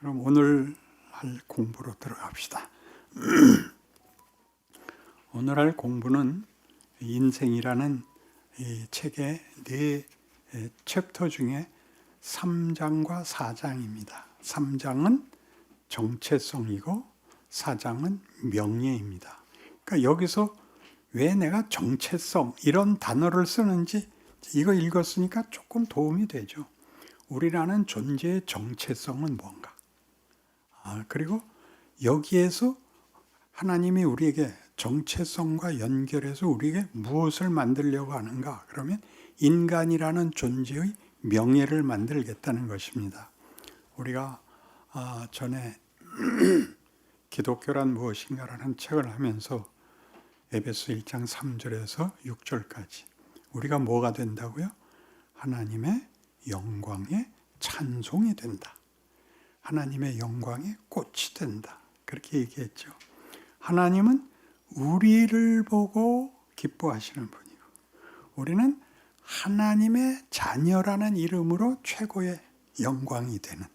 그럼 오늘 할 공부로 들어갑시다. 오늘 할 공부는 인생이라는 이 책의 네 챕터 중에 3장과 4장입니다. 3장은 정체성이고 4장은 명예입니다. 그러니까 여기서 왜 내가 정체성 이런 단어를 쓰는지 이거 읽었으니까 조금 도움이 되죠. 우리라는 존재의 정체성은 뭔가? 그리고 여기에서 하나님이 우리에게 정체성과 연결해서 우리에게 무엇을 만들려고 하는가? 그러면 인간이라는 존재의 명예를 만들겠다는 것입니다. 우리가 전에 기독교란 무엇인가라는 책을 하면서 에베소 1장 3절에서 6절까지 우리가 뭐가 된다고요? 하나님의 영광의 찬송이 된다. 하나님의 영광의 꽃이 된다. 그렇게 얘기했죠. 하나님은 우리를 보고 기뻐하시는 분이고 우리는 하나님의 자녀라는 이름으로 최고의 영광이 되는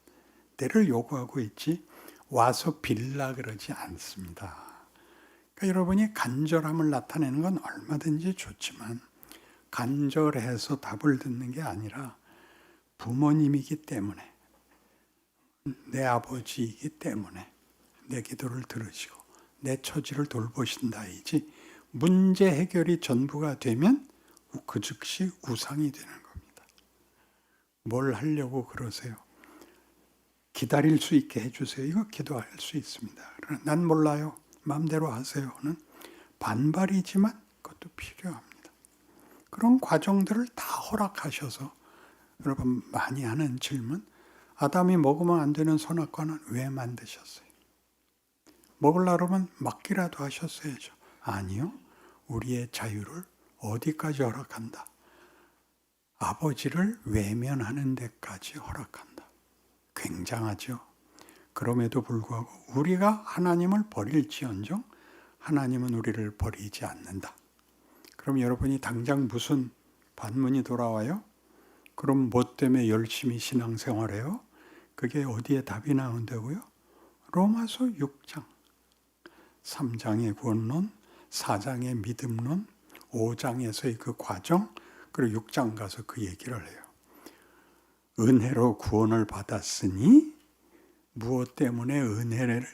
때를 요구하고 있지 와서 빌라 그러지 않습니다. 그러니까 여러분이 간절함을 나타내는 건 얼마든지 좋지만 간절해서 답을 듣는 게 아니라 부모님이기 때문에 내 아버지이기 때문에 내 기도를 들으시고 내 처지를 돌보신다이지 문제 해결이 전부가 되면 그 즉시 우상이 되는 겁니다. 뭘 하려고 그러세요? 기다릴 수 있게 해주세요. 이거 기도할 수 있습니다. 그러나 난 몰라요. 마음대로 하세요는 반발이지만 그것도 필요합니다. 그런 과정들을 다 허락하셔서 여러분 많이 하는 질문, 아담이 먹으면 안 되는 선악과는 왜 만드셨어요? 먹으려고 그러면 먹기라도 하셨어야죠. 아니요. 우리의 자유를 어디까지 허락한다? 아버지를 외면하는 데까지 허락한다. 굉장하죠. 그럼에도 불구하고 우리가 하나님을 버릴지언정 하나님은 우리를 버리지 않는다. 그럼 여러분이 당장 무슨 반문이 돌아와요? 그럼 뭐 때문에 열심히 신앙생활해요? 그게 어디에 답이 나온다고요? 로마서 6장 3장의 구원론, 4장의 믿음론, 5장에서의 그 과정, 그리고 6장 가서 그 얘기를 해요. 은혜로 구원을 받았으니 무엇 때문에 은혜를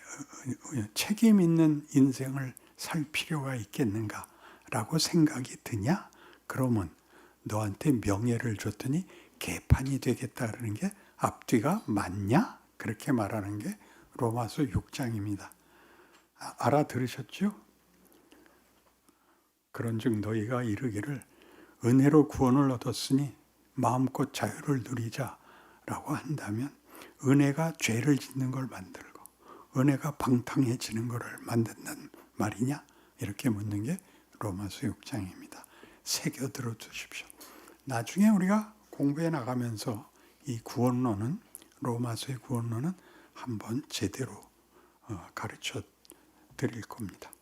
책임 있는 인생을 살 필요가 있겠는가라고 생각이 드냐? 그러면 너한테 명예를 줬더니 개판이 되겠다는 게 앞뒤가 맞냐? 그렇게 말하는 게 로마서 6장입니다. 알아들으셨죠? 그런즉 너희가 이르기를 은혜로 구원을 얻었으니 마음껏 자유를 누리자라고 한다면 은혜가 죄를 짓는 걸 만들고 은혜가 방탕해지는 것을 만든다는 말이냐? 이렇게 묻는 게 로마서 6장입니다. 새겨 들어두십시오. 나중에 우리가 공부해 나가면서 이 구원론은 로마서의 구원론은 한번 제대로 가르쳐 드릴 겁니다.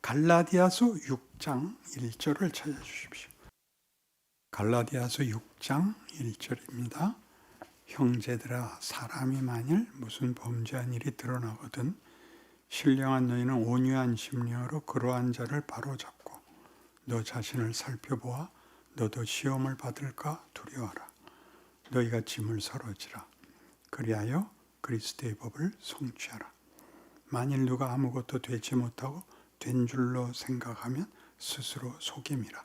갈라디아서 6장 1절을 찾아주십시오. 갈라디아서 6장 1절입니다. 형제들아 사람이 만일 무슨 범죄한 일이 드러나거든 신령한 너희는 온유한 심령으로 그러한 자를 바로잡고 너 자신을 살펴보아 너도 시험을 받을까 두려워하라. 너희가 짐을 서러지라. 그리하여 그리스도의 법을 성취하라. 만일 누가 아무것도 되지 못하고 된 줄로 생각하면 스스로 속임이라.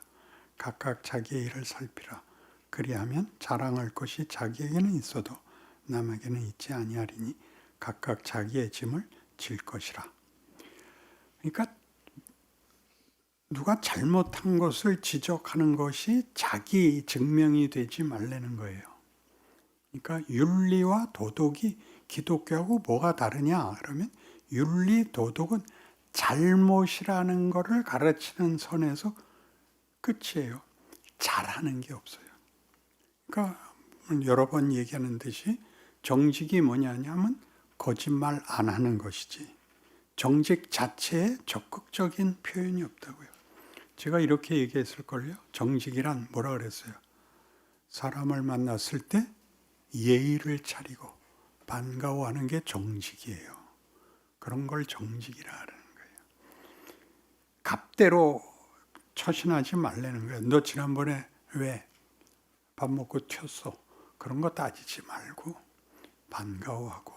각각 자기의 일을 살피라. 그리하면 자랑할 것이 자기에게는 있어도 남에게는 있지 아니하리니 각각 자기의 짐을 질 것이라. 그러니까 누가 잘못한 것을 지적하는 것이 자기 증명이 되지 말라는 거예요. 그러니까 윤리와 도덕이 기독교하고 뭐가 다르냐? 그러면 윤리, 도덕은 잘못이라는 것을 가르치는 선에서 끝이에요. 잘하는 게 없어요. 그러니까 여러 번 얘기하는 듯이 정직이 뭐냐면 거짓말 안 하는 것이지 정직 자체에 적극적인 표현이 없다고요. 제가 이렇게 얘기했을걸요. 정직이란 뭐라 그랬어요? 사람을 만났을 때 예의를 차리고 반가워하는 게 정직이에요. 그런 걸 정직이라 하는 거예요. 값대로 처신하지 말라는 거예요. 너 지난번에 왜 밥 먹고 튀었어? 그런 거 따지지 말고 반가워하고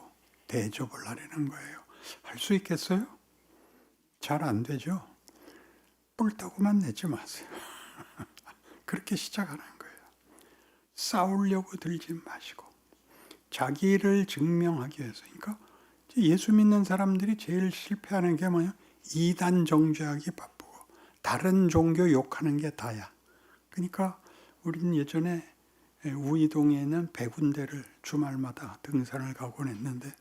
대접을 하려는 거예요. 할 수 있겠어요? 잘 안 되죠? 뿔따구만 내지 마세요. 그렇게 시작하는 거예요. 싸우려고 들지 마시고 자기를 증명하기 위해서. 그러니까 예수 믿는 사람들이 제일 실패하는 게 뭐냐? 이단 정죄하기 바쁘고 다른 종교 욕하는 게 다야. 그러니까 우리는 예전에 우이동에 있는 백운대를 주말마다 등산을 가곤 했는데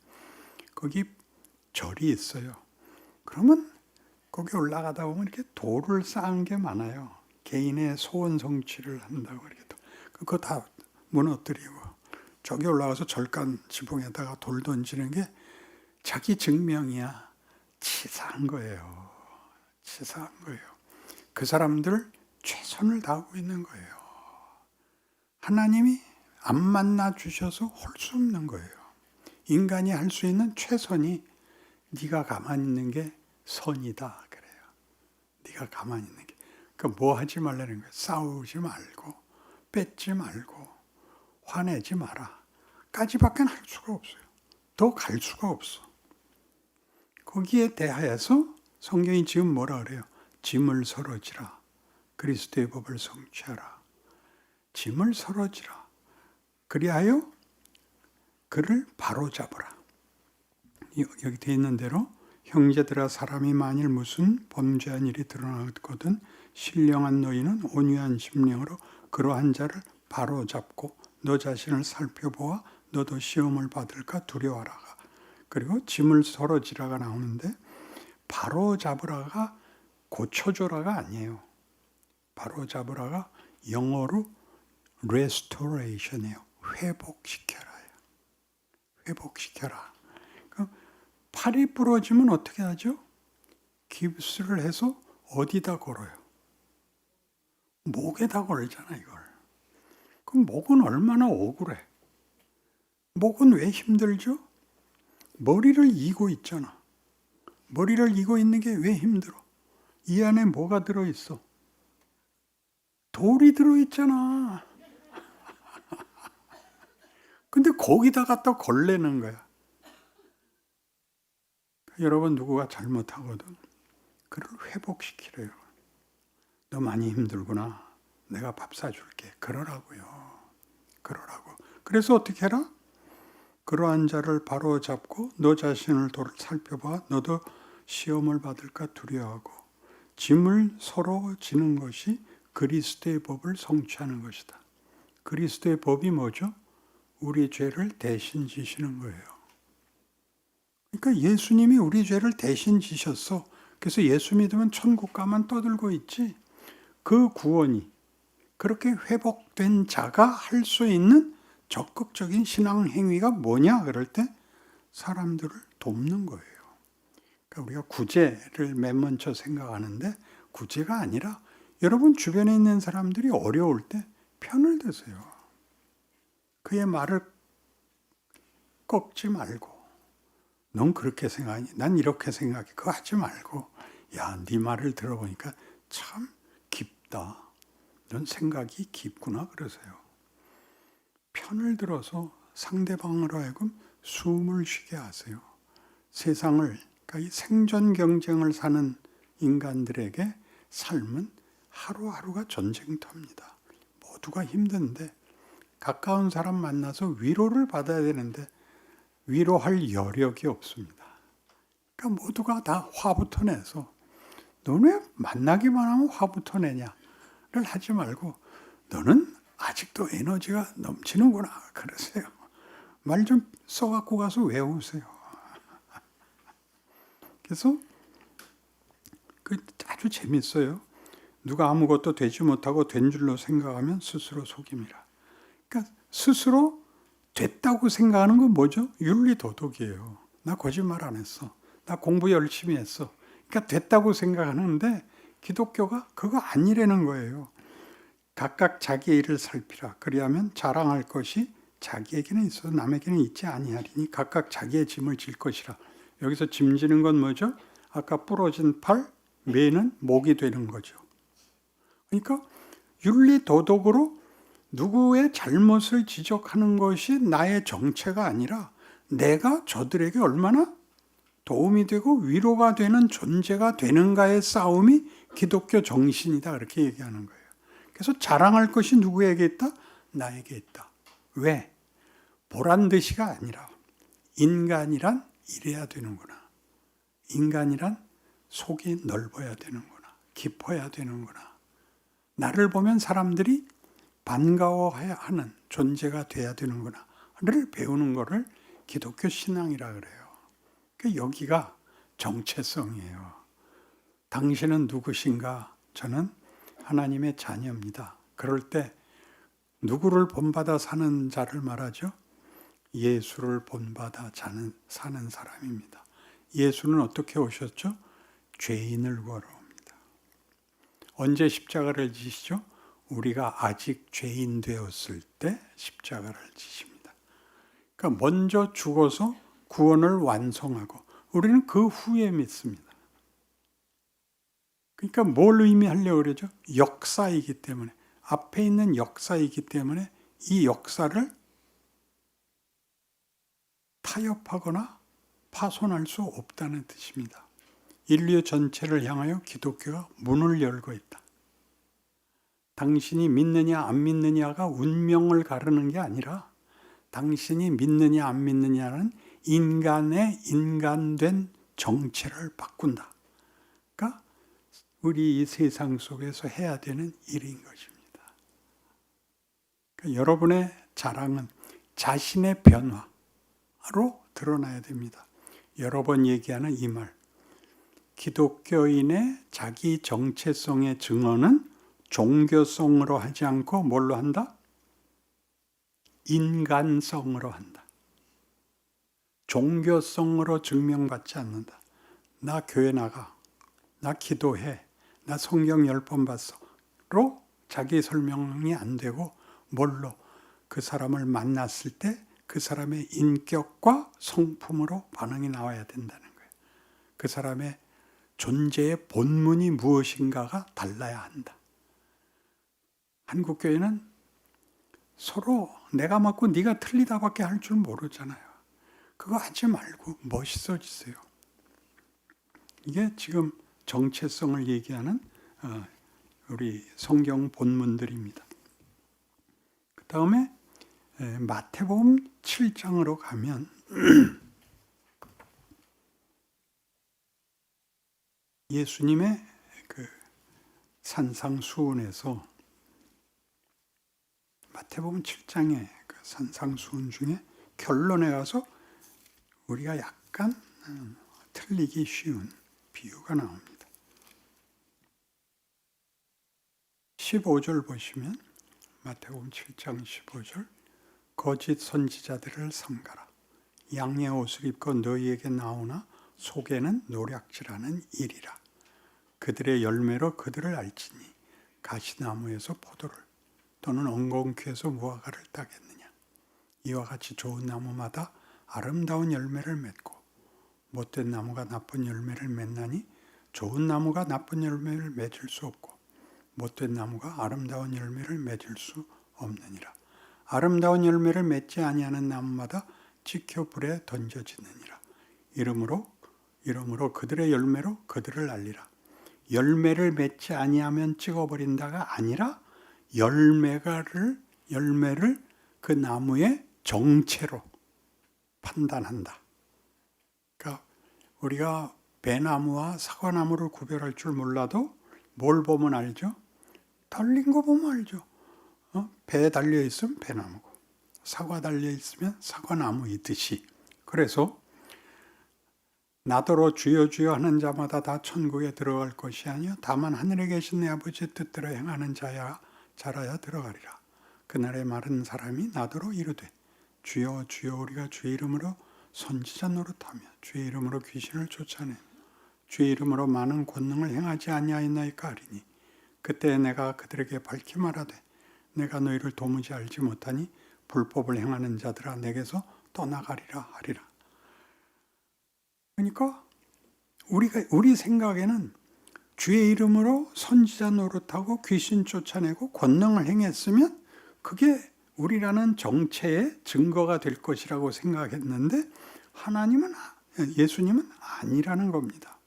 거기 절이 있어요. 그러면 거기 올라가다 보면 이렇게 돌을 쌓은 게 많아요. 개인의 소원 성취를 한다고 이렇게 그거 다 무너뜨리고 저기 올라가서 절간 지붕에다가 돌 던지는 게 자기 증명이야. 치사한 거예요. 치사한 거예요. 그 사람들 최선을 다하고 있는 거예요. 하나님이 안 만나 주셔서 할 수 없는 거예요. 인간이 할 수 있는 최선이 네가 가만히 있는 게 선이다 그래요. 네가 가만히 있는 게. 그러니까 뭐 하지 말라는 거예요. 싸우지 말고 뺏지 말고 화내지 마라. 까지밖에 할 수가 없어요. 더 갈 수가 없어. 거기에 대하여서 성경이 지금 뭐라 그래요? 짐을 서러지라. 그리스도의 법을 성취하라. 짐을 서러지라. 그리하여 그를 바로잡으라. 여기 되어 있는 대로 형제들아 사람이 만일 무슨 범죄한 일이 드러나거든 신령한 너희는 온유한 심령으로 그러한 자를 바로잡고 너 자신을 살펴보아 너도 시험을 받을까 두려워하라. 그리고 짐을 서러지라가 나오는데 바로잡으라가 고쳐줘라가 아니에요. 바로잡으라가 영어로 restoration이에요. 회복시켜라. 회복시켜라. 팔이 부러지면 어떻게 하죠? 깁스를 해서 어디다 걸어요? 목에다 걸잖아 이걸. 그럼 목은 얼마나 억울해. 목은 왜 힘들죠? 머리를 이고 있잖아. 머리를 이고 있는 게 왜 힘들어? 이 안에 뭐가 들어있어? 돌이 들어있잖아. 근데 거기다 갖다 걸레는 거야. 여러분 누구가 잘못하거든. 그를 회복시키래요. 너 많이 힘들구나. 내가 밥 사줄게. 그러라고요. 그러라고. 그래서 어떻게 해라? 그러한 자를 바로잡고 너 자신을 살펴봐. 너도 시험을 받을까 두려워하고 짐을 서로 지는 것이 그리스도의 법을 성취하는 것이다. 그리스도의 법이 뭐죠? 우리 죄를 대신 지시는 거예요. 그러니까 예수님이 우리 죄를 대신 지셨어. 그래서 예수 믿으면 천국 가만 떠들고 있지. 그 구원이 그렇게 회복된 자가 할 수 있는 적극적인 신앙 행위가 뭐냐? 그럴 때 사람들을 돕는 거예요. 그러니까 우리가 구제를 맨 먼저 생각하는데 구제가 아니라 여러분 주변에 있는 사람들이 어려울 때 편을 드세요. 그의 말을 꺾지 말고 넌 그렇게 생각하니? 난 이렇게 생각해. 그거 하지 말고 야, 네 말을 들어보니까 참 깊다. 넌 생각이 깊구나 그러세요. 편을 들어서 상대방으로 하여금 숨을 쉬게 하세요. 세상을, 그러니까 이 생존 경쟁을 사는 인간들에게 삶은 하루하루가 전쟁터입니다. 모두가 힘든데 가까운 사람 만나서 위로를 받아야 되는데 위로할 여력이 없습니다. 그러니까 모두가 다 화부터 내서 너는 왜 만나기만 하면 화부터 내냐를 하지 말고 너는 아직도 에너지가 넘치는구나 그러세요. 말 좀 써갖고 가서 외우세요. 그래서 아주 재밌어요. 누가 아무것도 되지 못하고 된 줄로 생각하면 스스로 속임이라. 그러니까 스스로 됐다고 생각하는 건 뭐죠? 윤리도덕이에요. 나 거짓말 안 했어. 나 공부 열심히 했어. 그러니까 됐다고 생각하는데 기독교가 그거 아니라는 거예요. 각각 자기 일을 살피라. 그리하면 자랑할 것이 자기에게는 있어도 남에게는 있지 아니하리니 각각 자기의 짐을 질 것이라. 여기서 짐 지는 건 뭐죠? 아까 부러진 팔, 매는 목이 되는 거죠. 그러니까 윤리 도덕으로 누구의 잘못을 지적하는 것이 나의 정체가 아니라 내가 저들에게 얼마나 도움이 되고 위로가 되는 존재가 되는가의 싸움이 기독교 정신이다, 그렇게 얘기하는 거예요. 그래서 자랑할 것이 누구에게 있다? 나에게 있다. 왜? 보란 듯이가 아니라 인간이란 이래야 되는구나. 인간이란 속이 넓어야 되는구나. 깊어야 되는구나. 나를 보면 사람들이 반가워하는 존재가 돼야 되는구나를 배우는 것을 기독교 신앙이라 그래요. 그러니까 여기가 정체성이에요. 당신은 누구신가? 저는 하나님의 자녀입니다. 그럴 때 누구를 본받아 사는 자를 말하죠? 예수를 본받아 사는 사람입니다. 예수는 어떻게 오셨죠? 죄인을 구하러 옵니다. 언제 십자가를 지시죠? 우리가 아직 죄인 되었을 때 십자가를 지십니다. 그러니까 먼저 죽어서 구원을 완성하고 우리는 그 후에 믿습니다. 그러니까 뭘 의미하려고 그러죠? 역사이기 때문에, 앞에 있는 역사이기 때문에 이 역사를 타협하거나 파손할 수 없다는 뜻입니다. 인류 전체를 향하여 기독교가 문을 열고 있다. 당신이 믿느냐 안 믿느냐가 운명을 가르는 게 아니라 당신이 믿느냐 안 믿느냐는 인간의 인간된 정체를 바꾼다. 그러니까 우리 이 세상 속에서 해야 되는 일인 것입니다. 그러니까 여러분의 자랑은 자신의 변화로 드러나야 됩니다. 여러 번 얘기하는 이 말, 기독교인의 자기 정체성의 증언은 종교성으로 하지 않고 뭘로 한다? 인간성으로 한다. 종교성으로 증명받지 않는다. 나 교회 나가, 나 기도해, 나 성경 10번 봤어.로 자기 설명이 안 되고 뭘로? 그 사람을 만났을 때 그 사람의 인격과 성품으로 반응이 나와야 된다는 거예요. 그 사람의 존재의 본문이 무엇인가가 달라야 한다. 한국교회는 서로 내가 맞고 네가 틀리다밖에 할 줄 모르잖아요. 그거 하지 말고 멋있어지세요. 이게 지금 정체성을 얘기하는 우리 성경 본문들입니다. 그 다음에 마태복음 7장으로 가면 예수님의 그 산상수훈에서 마태복음 7장의 그 산상수훈 중에 결론에 가서 우리가 약간 틀리기 쉬운 비유가 나옵니다. 15절 보시면 마태복음 7장 15절 거짓 선지자들을 삼가라. 양의 옷을 입고 너희에게 나오나 속에는 노략질하는 일이라. 그들의 열매로 그들을 알지니 가시나무에서 포도를 또는 엉겅퀴에서 무화과를 따겠느냐. 이와 같이 좋은 나무마다 아름다운 열매를 맺고 못된 나무가 나쁜 열매를 맺나니 좋은 나무가 나쁜 열매를 맺을 수 없고 못된 나무가 아름다운 열매를 맺을 수 없느니라. 아름다운 열매를 맺지 아니하는 나무마다 찍혀 불에 던져지느니라. 이러므로 그들의 열매로 그들을 알리라. 열매를 맺지 아니하면 찍어버린다가 아니라 열매를 그 나무의 정체로 판단한다. 그러니까 우리가 배나무와 사과나무를 구별할 줄 몰라도 뭘 보면 알죠? 달린 거 보면 알죠. 배에 달려있으면 배나무고 사과 달려있으면 사과나무이듯이. 그래서 나더러 주여 주여 하는 자마다 다 천국에 들어갈 것이 아니요 다만 하늘에 계신 내 아버지의 뜻대로 행하는 자라야 들어가리라. 그날에 마른 사람이 나더러 이르되 주여 주여 우리가 주의 이름으로 선지자 노릇하며 주의 이름으로 귀신을 쫓아내며 주의 이름으로 많은 권능을 행하지 아니하였나이까 하리니 그때 내가 그들에게 밝히 말하되 내가 너희를 도무지 알지 못하니 불법을 행하는 자들아 내게서 떠나가리라 하리라. 그러니까 우리 생각에는 주의 이름으로 선지자 노릇하고 귀신 쫓아내고 권능을 행했으면 그게 우리라는 정체의 증거가 될 것이라고 생각했는데 예수님은 아니라는 겁니다.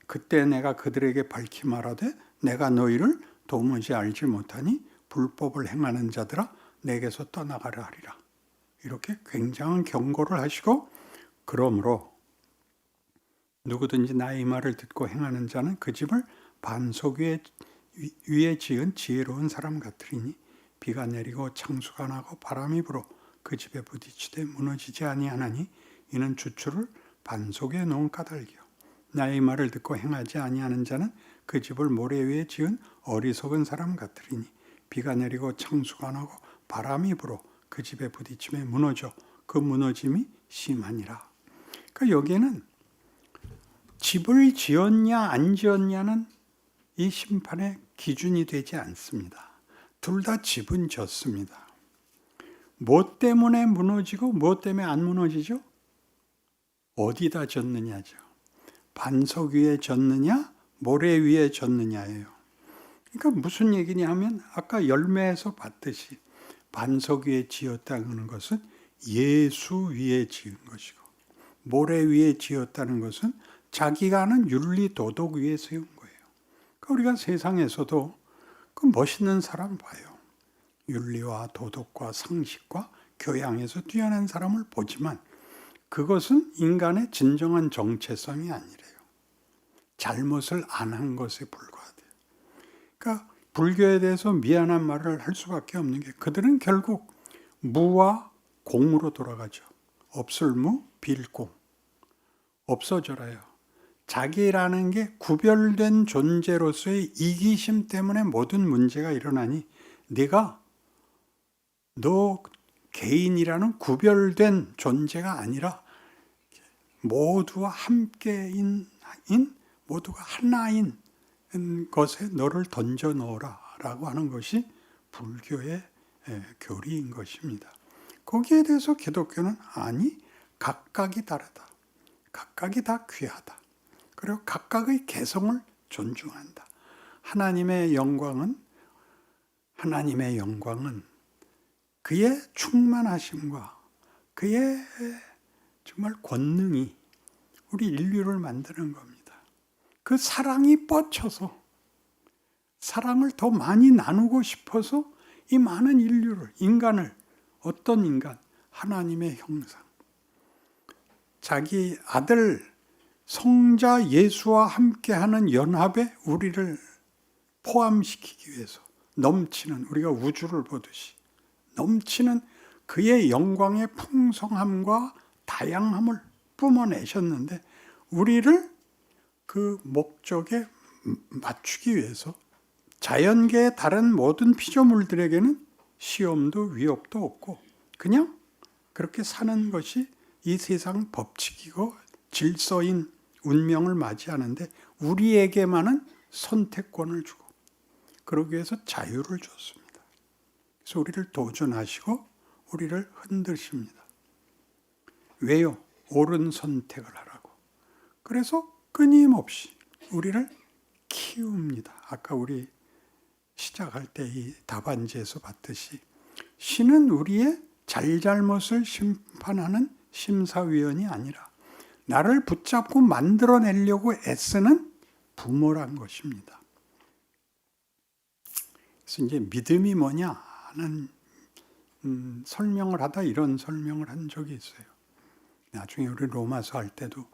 그때 내가 그들에게 밝히 말하되 내가 너희를 도무지 알지 못하니 불법을 행하는 자들아 내게서 떠나가라 하리라. 이렇게 굉장한 경고를 하시고 그러므로 누구든지 나의 말을 듣고 행하는 자는 그 집을 반석 위에 지은 지혜로운 사람 같으리니 비가 내리고 창수가 나고 바람이 불어 그 집에 부딪히되 무너지지 아니하나니 이는 주추를 반석에 놓은 까닭이요 나의 말을 듣고 행하지 아니하는 자는 그 집을 모래 위에 지은 어리석은 사람 같으리니 비가 내리고 창수가 나고 바람이 불어 그 집에 부딪히며 무너져 그 무너짐이 심하니라. 그러니까 여기에는 집을 지었냐 안 지었냐는 이 심판의 기준이 되지 않습니다. 둘 다 집은 졌습니다. 뭐 때문에 무너지고 뭐 때문에 안 무너지죠? 어디다 졌느냐죠. 반석 위에 졌느냐 모래 위에 졌느냐예요. 그러니까 무슨 얘기냐 하면 아까 열매에서 봤듯이 반석 위에 지었다는 것은 예수 위에 지은 것이고 모래 위에 지었다는 것은 자기가 하는 윤리 도덕 위에 세운 거예요. 그러니까 우리가 세상에서도 그 멋있는 사람 봐요. 윤리와 도덕과 상식과 교양에서 뛰어난 사람을 보지만 그것은 인간의 진정한 정체성이 아니래요. 잘못을 안 한 것에 불과하대요. 그러니까 불교에 대해서 미안한 말을 할 수밖에 없는 게 그들은 결국 무와 공으로 돌아가죠. 없을 무, 빌공. 없어져라요. 자기라는 게 구별된 존재로서의 이기심 때문에 모든 문제가 일어나니 네가 너 개인이라는 구별된 존재가 아니라 모두와 함께인 모두가 하나인 것에 너를 던져 넣어라 라고 하는 것이 불교의 교리인 것입니다. 거기에 대해서 기독교는 아니 각각이 다르다. 각각이 다 귀하다. 그리고 각각의 개성을 존중한다. 하나님의 영광은 그의 충만하심과 그의 정말 권능이 우리 인류를 만드는 겁니다. 그 사랑이 뻗쳐서 사랑을 더 많이 나누고 싶어서 이 많은 인간을 어떤 인간? 하나님의 형상. 자기 아들 성자 예수와 함께하는 연합에 우리를 포함시키기 위해서 넘치는 우리가 우주를 보듯이 넘치는 그의 영광의 풍성함과 다양함을 뿜어내셨는데 우리를 그 목적에 맞추기 위해서 자연계의 다른 모든 피조물들에게는 시험도 위협도 없고 그냥 그렇게 사는 것이 이 세상 법칙이고 질서인 운명을 맞이하는데 우리에게만은 선택권을 주고 그러기 위해서 자유를 줬습니다. 그래서 우리를 도전하시고 우리를 흔드십니다. 왜요? 옳은 선택을 하라고. 그래서 끊임없이 우리를 키웁니다. 아까 우리 시작할 때 이 답안지에서 봤듯이 신은 우리의 잘잘못을 심판하는 심사위원이 아니라 나를 붙잡고 만들어내려고 애쓰는 부모란 것입니다. 그래서 이제 믿음이 뭐냐 하는 설명을 하다 이런 설명을 한 적이 있어요. 나중에 우리 로마서 할 때도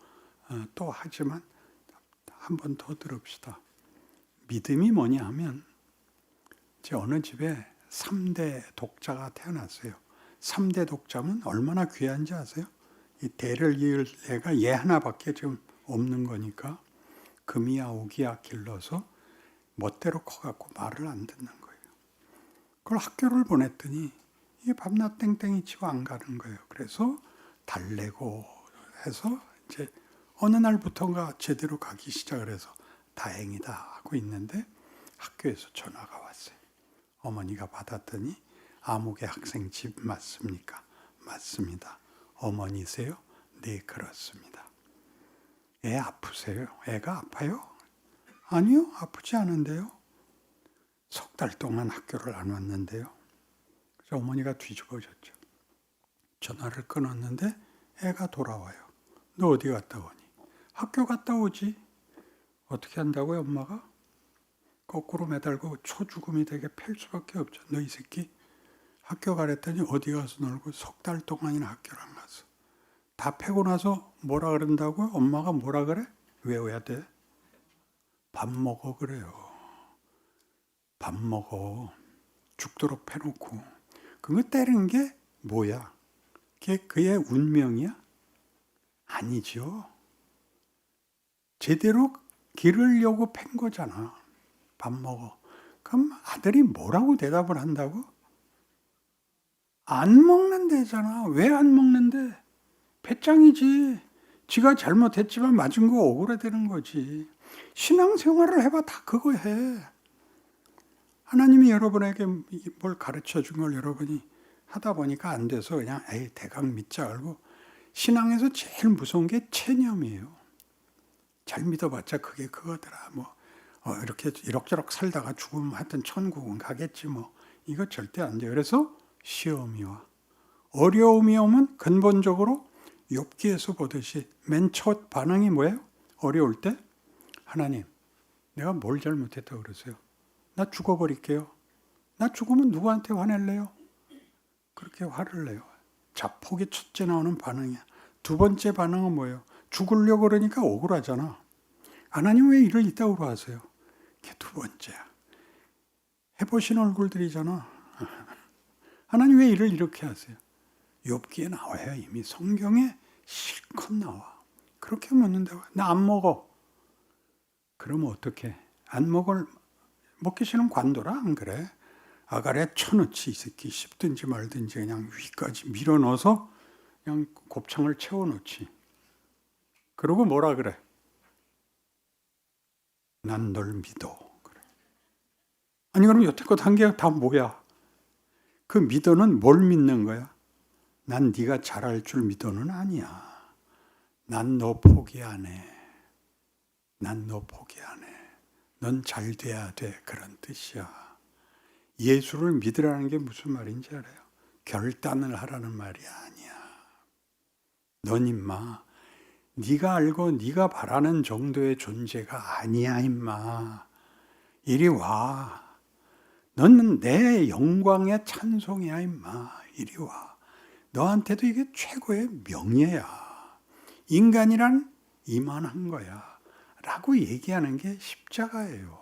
또 하지만 한 번 더 들읍시다. 믿음이 뭐냐 하면 제 어느 집에 3대 독자가 태어났어요. 3대 독자면 얼마나 귀한지 아세요? 이 대를 이을 애가 얘 하나밖에 지금 없는 거니까 금이야 오기야 길러서 멋대로 커갖고 말을 안 듣는 거예요. 그걸 학교를 보냈더니 이게 밤낮 땡땡이 치고 안 가는 거예요. 그래서 달래고 해서 이제 어느 날부터인가 제대로 가기 시작을 해서 다행이다 하고 있는데 학교에서 전화가 왔어요. 어머니가 받았더니 아무개 학생 집 맞습니까? 맞습니다. 어머니세요? 네, 그렇습니다. 애 아프세요? 애가 아파요? 아니요, 아프지 않은데요. 석 달 동안 학교를 안 왔는데요. 그래서 어머니가 뒤집어졌죠. 전화를 끊었는데 애가 돌아와요. 너 어디 갔다 오니? 학교 갔다 오지. 어떻게 한다고요, 엄마가? 거꾸로 매달고 초죽음이 되게 팰 수밖에 없죠. 너 이 새끼 학교 가랬더니 어디 가서 놀고 석 달 동안이나 학교를 안 갔어. 다 패고 나서 뭐라 그런다고요? 엄마가 뭐라 그래? 외워야 돼. 밥 먹어 그래요. 밥 먹어. 죽도록 패놓고. 그거 때리는 게 뭐야? 그게 그의 운명이야? 아니죠. 제대로 기르려고 팬 거잖아. 밥 먹어. 그럼 아들이 뭐라고 대답을 한다고? 안 먹는데잖아. 왜 안 먹는데? 배짱이지. 지가 잘못했지만 맞은 거 억울해되는 거지. 신앙생활을 해봐. 다 그거 해. 하나님이 여러분에게 뭘 가르쳐 준 걸 여러분이 하다 보니까 안 돼서 그냥 에이 대강 믿자 알고 신앙에서 제일 무서운 게 체념이에요. 잘 믿어봤자 그게 그거더라. 뭐 이렇게 이럭저럭 살다가 죽으면 하여튼 천국은 가겠지 뭐. 이거 절대 안 돼요. 그래서 시험이 와. 어려움이 오면 근본적으로 욥기에서 보듯이 맨 첫 반응이 뭐예요? 어려울 때 하나님 내가 뭘 잘못했다고 그러세요? 나 죽어버릴게요. 나 죽으면 누구한테 화낼래요? 그렇게 화를 내요. 자폭이 첫째 나오는 반응이야. 두 번째 반응은 뭐예요? 죽으려고 그러니까 억울하잖아. 하나님 왜 일을 이따구로 하세요? 그게 두 번째야. 해보신 얼굴들이잖아. 하나님 왜 일을 이렇게 하세요? 욥기에 나와요. 이미 성경에 실컷 나와. 그렇게 묻는다고. 나 안 먹어. 그러면 어떡해? 안 먹기 싫으면 관둬라. 안 그래? 아가리에 쳐넣지. 이 새끼 씹든지 말든지 그냥 위까지 밀어넣어서 그냥 곱창을 채워넣지. 그러고 뭐라 그래? 난 널 믿어. 그래. 아니 그럼 여태껏 한 게 다 뭐야? 그 믿어는 뭘 믿는 거야? 난 네가 잘할 줄 믿어는 아니야. 난 너 포기 안 해. 난 너 포기 안 해. 넌 잘 돼야 돼. 그런 뜻이야. 예수를 믿으라는 게 무슨 말인지 알아요? 결단을 하라는 말이 아니야. 넌 임마 네가 알고 네가 바라는 정도의 존재가 아니야 임마. 이리 와. 너는 내 영광의 찬송이야 임마. 이리 와. 너한테도 이게 최고의 명예야. 인간이란 이만한 거야. 라고 얘기하는 게 십자가예요.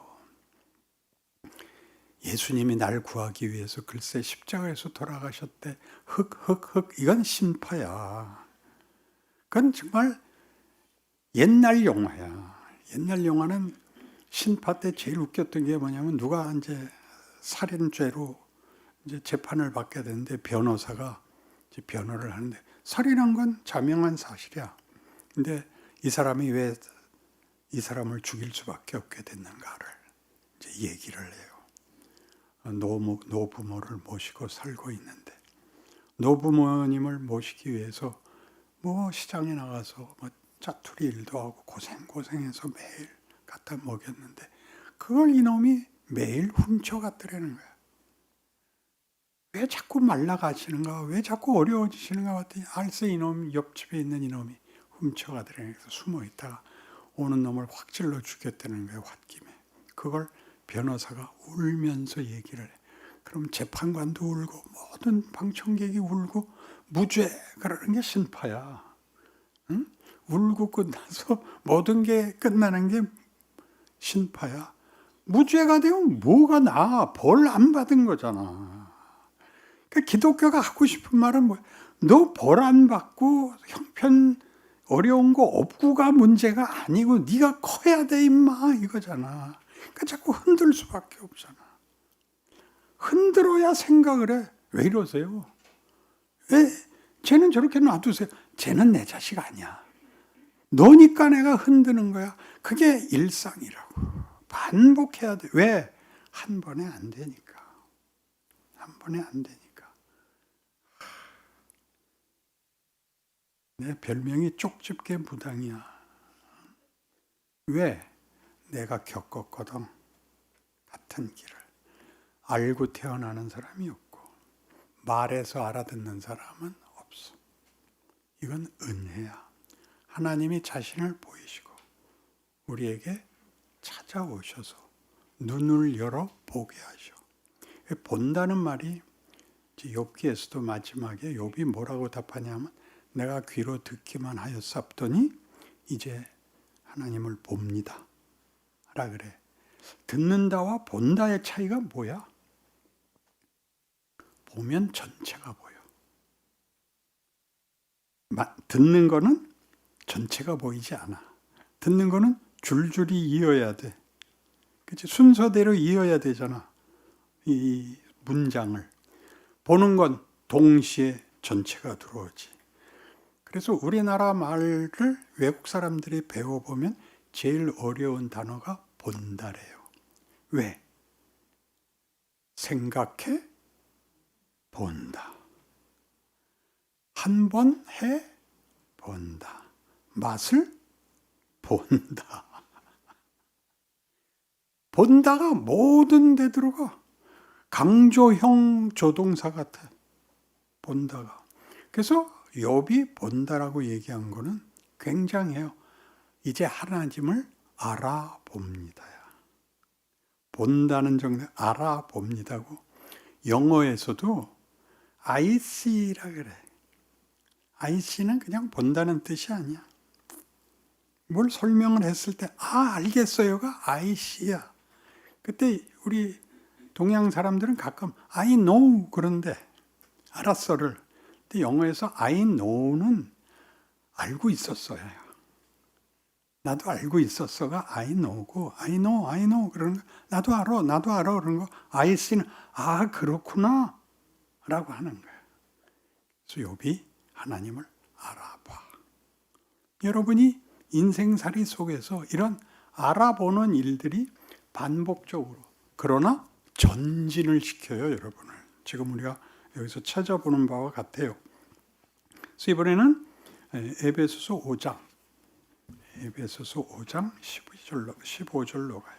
예수님이 날 구하기 위해서 글쎄 십자가에서 돌아가셨대. 이건 신파야. 그건 정말 옛날 영화야. 옛날 영화는 신파 때 제일 웃겼던 게 뭐냐면 누가 이제 살인죄로 이제 재판을 받게 되는데 변호사가 이제 변호를 하는데 살인한 건 자명한 사실이야. 근데 이 사람이 왜 이 사람을 죽일 수밖에 없게 됐는가를 이제 얘기를 해요. 노부모를 모시고 살고 있는데 노부모님을 모시기 위해서 뭐 시장에 나가서 뭐 짜투리 일도 하고 고생해서 매일 갖다 먹였는데 그걸 이놈이 매일 훔쳐갔더라는 거야. 왜 자꾸 말라가시는가? 왜 자꾸 어려워지시는가? 봤더니 알세 이놈 옆집에 있는 이놈이 훔쳐가더라는 거야. 숨어 있다가 오는 놈을 확 찔러 죽였다는 거예요. 홧김에. 그걸 변호사가 울면서 얘기를 해. 그럼 재판관도 울고 모든 방청객이 울고 무죄 그러는 게 신파야. 응? 울고 끝나서 모든 게 끝나는 게 신파야. 무죄가 되면 뭐가 나? 벌 안 받은 거잖아. 그러니까 기독교가 하고 싶은 말은 뭐야? 너 벌 안 받고 형편 어려운 거 없고가 문제가 아니고 네가 커야 돼 임마 이거잖아. 그러니까 자꾸 흔들 수밖에 없잖아. 흔들어야 생각을 해. 왜 이러세요? 왜 쟤는 저렇게 놔두세요? 쟤는 내 자식 아니야. 너니까 내가 흔드는 거야. 그게 일상이라고. 반복해야 돼. 왜? 한 번에 안 되니까. 한 번에 안 되니까. 내 별명이 쪽집게 무당이야. 왜? 내가 겪었거든. 같은 길을. 알고 태어나는 사람이 없고 말해서 알아듣는 사람은 없어. 이건 은혜야. 하나님이 자신을 보이시고 우리에게 찾아오셔서 눈을 열어 보게 하셔. 본다는 말이 욥기에서도 마지막에 욥이 뭐라고 답하냐면 내가 귀로 듣기만 하였사옵더니 이제 하나님을 봅니다 라 그래. 듣는다와 본다의 차이가 뭐야? 보면 전체가 보여. 듣는 거는 전체가 보이지 않아. 듣는 거는 줄줄이 이어야 돼. 그치? 순서대로 이어야 되잖아. 이 문장을. 보는 건 동시에 전체가 들어오지. 그래서 우리나라 말을 외국 사람들이 배워보면 제일 어려운 단어가 본다래요. 왜? 생각해 본다. 한 번 해 본다. 맛을 본다. 본다가 모든 데 들어가. 강조형 조동사 같아. 본다가. 그래서 욥이 본다라고 얘기한 거는 굉장해요. 이제 하나님을 알아봅니다야. 본다는 정도 알아봅니다고. 영어에서도 I see라 그래. I see는 그냥 본다는 뜻이 아니야. 뭘 설명을 했을 때 알겠어요가 I see야. 그때 우리 동양 사람들은 가끔 I know 그런데 알았어를. 근데 영어에서 I know는 알고 있었어요. 나도 알고 있었어가 I know고 I know 그러는 거 나도 알아 그러는 거 I see는 그렇구나 라고 하는 거예요. 그래서 욥이 하나님을 알아봐. 여러분이 인생살이 속에서 이런 알아보는 일들이 반복적으로 그러나 전진을 시켜요, 여러분을. 지금 우리가 여기서 찾아보는 바와 같아요. 그래서 이번에는 에베소서 5장 15절로 가요.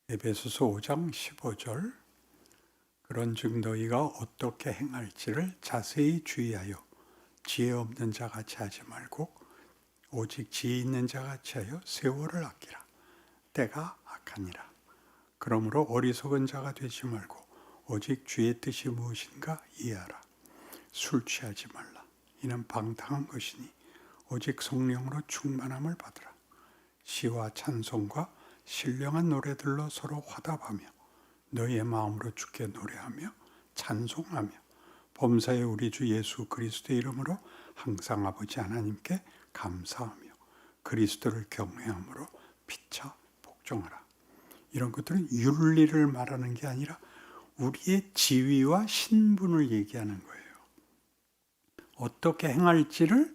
에베소서 5장 15절. 그런즉 너희가 어떻게 행할지를 자세히 주의하여 지혜 없는 자같이 하지 말고 오직 지혜 있는 자같이 하여 세월을 아끼라. 때가 악하니라. 그러므로 어리석은 자가 되지 말고 오직 주의 뜻이 무엇인가 이해하라. 술 취하지 말라. 이는 방탕한 것이니 오직 성령으로 충만함을 받으라. 시와 찬송과 신령한 노래들로 서로 화답하며 너희의 마음으로 주께 노래하며 찬송하며 범사에 우리 주 예수 그리스도의 이름으로 항상 아버지 하나님께 감사하며 그리스도를 경외함으로 피차 복종하라. 이런 것들은 윤리를 말하는 게 아니라 우리의 지위와 신분을 얘기하는 거예요. 어떻게 행할지를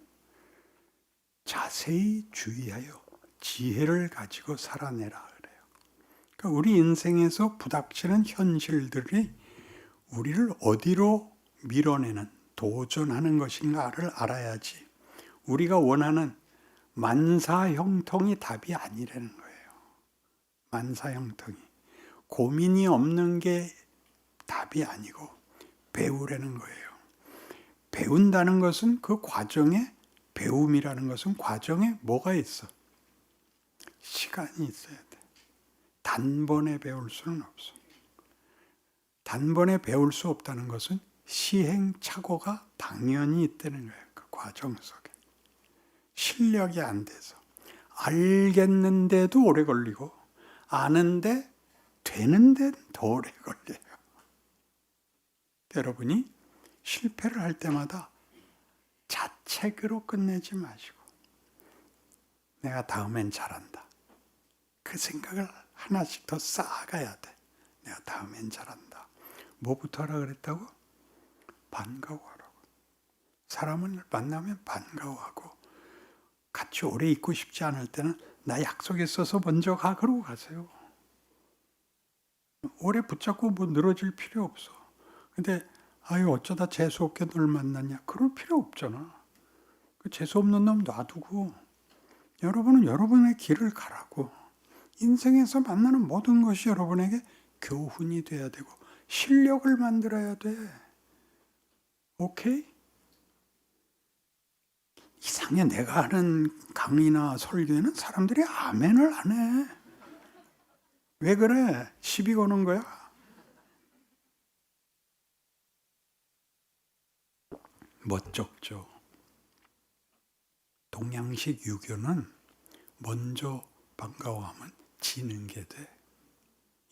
자세히 주의하여 지혜를 가지고 살아내라 그래요. 그러니까 우리 인생에서 부닥치는 현실들이 우리를 어디로 밀어내는 도전하는 것인가를 알아야지 우리가 원하는 만사형통이 답이 아니라는 거예요. 만사형통이 고민이 없는 게 답이 아니고 배우라는 거예요. 배운다는 것은 그 과정에 배움이라는 것은 과정에 뭐가 있어? 시간이 있어야 돼. 단번에 배울 수는 없어. 단번에 배울 수 없다는 것은 시행착오가 당연히 있다는 거예요. 그 과정 속에. 실력이 안 돼서. 알겠는데도 오래 걸리고 아는데 되는데 더 오래 걸려요. 여러분이 실패를 할 때마다 자책으로 끝내지 마시고 내가 다음엔 잘한다. 그 생각을 하나씩 더 쌓아가야 돼. 내가 다음엔 잘한다. 뭐부터 하라 그랬다고? 반가워하라고. 사람을 만나면 반가워하고 같이 오래 있고 싶지 않을 때는 나 약속 있어서 먼저 가 그러고 가세요. 오래 붙잡고 뭐 늘어질 필요 없어. 근데 아유 어쩌다 재수없게 널 만났냐? 그럴 필요 없잖아. 그 재수없는 놈 놔두고 여러분은 여러분의 길을 가라고. 인생에서 만나는 모든 것이 여러분에게 교훈이 돼야 되고 실력을 만들어야 돼. 오케이? 이상해. 내가 하는 강의나 설교에는 사람들이 아멘을 안 해. 왜 그래? 시비 거는 거야? 멋쩍죠. 동양식 유교는 먼저 반가워하면 지는 게 돼.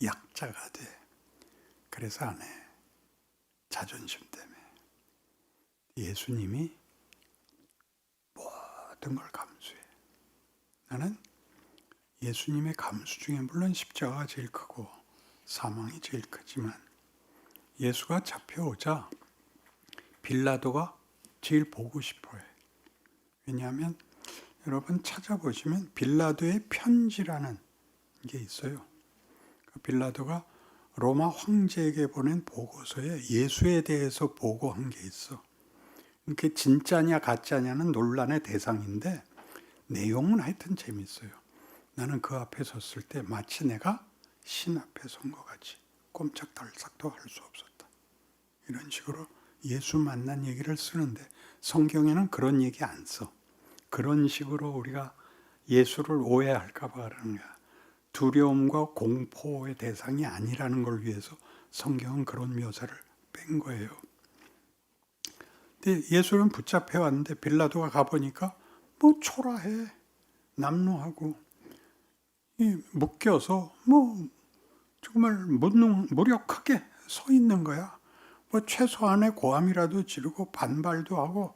약자가 돼. 그래서 안 해. 자존심 때문에. 예수님이 모든 걸 감수해. 나는 예수님의 감수 중에 물론 십자가가 제일 크고 사망이 제일 크지만 예수가 잡혀오자 빌라도가 제일 보고 싶어해. 왜냐하면 여러분 찾아보시면 빌라도의 편지라는 게 있어요. 빌라도가 로마 황제에게 보낸 보고서에 예수에 대해서 보고한 게 있어. 그게 진짜냐 가짜냐는 논란의 대상인데 내용은 하여튼 재밌어요. 나는 그 앞에 섰을 때 마치 내가 신 앞에 선 것 같이 꼼짝달싹도 할 수 없었다. 이런 식으로 예수 만난 얘기를 쓰는데 성경에는 그런 얘기 안 써. 그런 식으로 우리가 예수를 오해할까 봐 그러는 거야. 두려움과 공포의 대상이 아니라는 걸 위해서 성경은 그런 묘사를 뺀 거예요. 근데 예수는 붙잡혀 왔는데 빌라도가 가보니까 뭐 초라해. 남루하고 묶여서 뭐 정말 무력하게 서 있는 거야. 뭐 최소한의 고함이라도 지르고 반발도 하고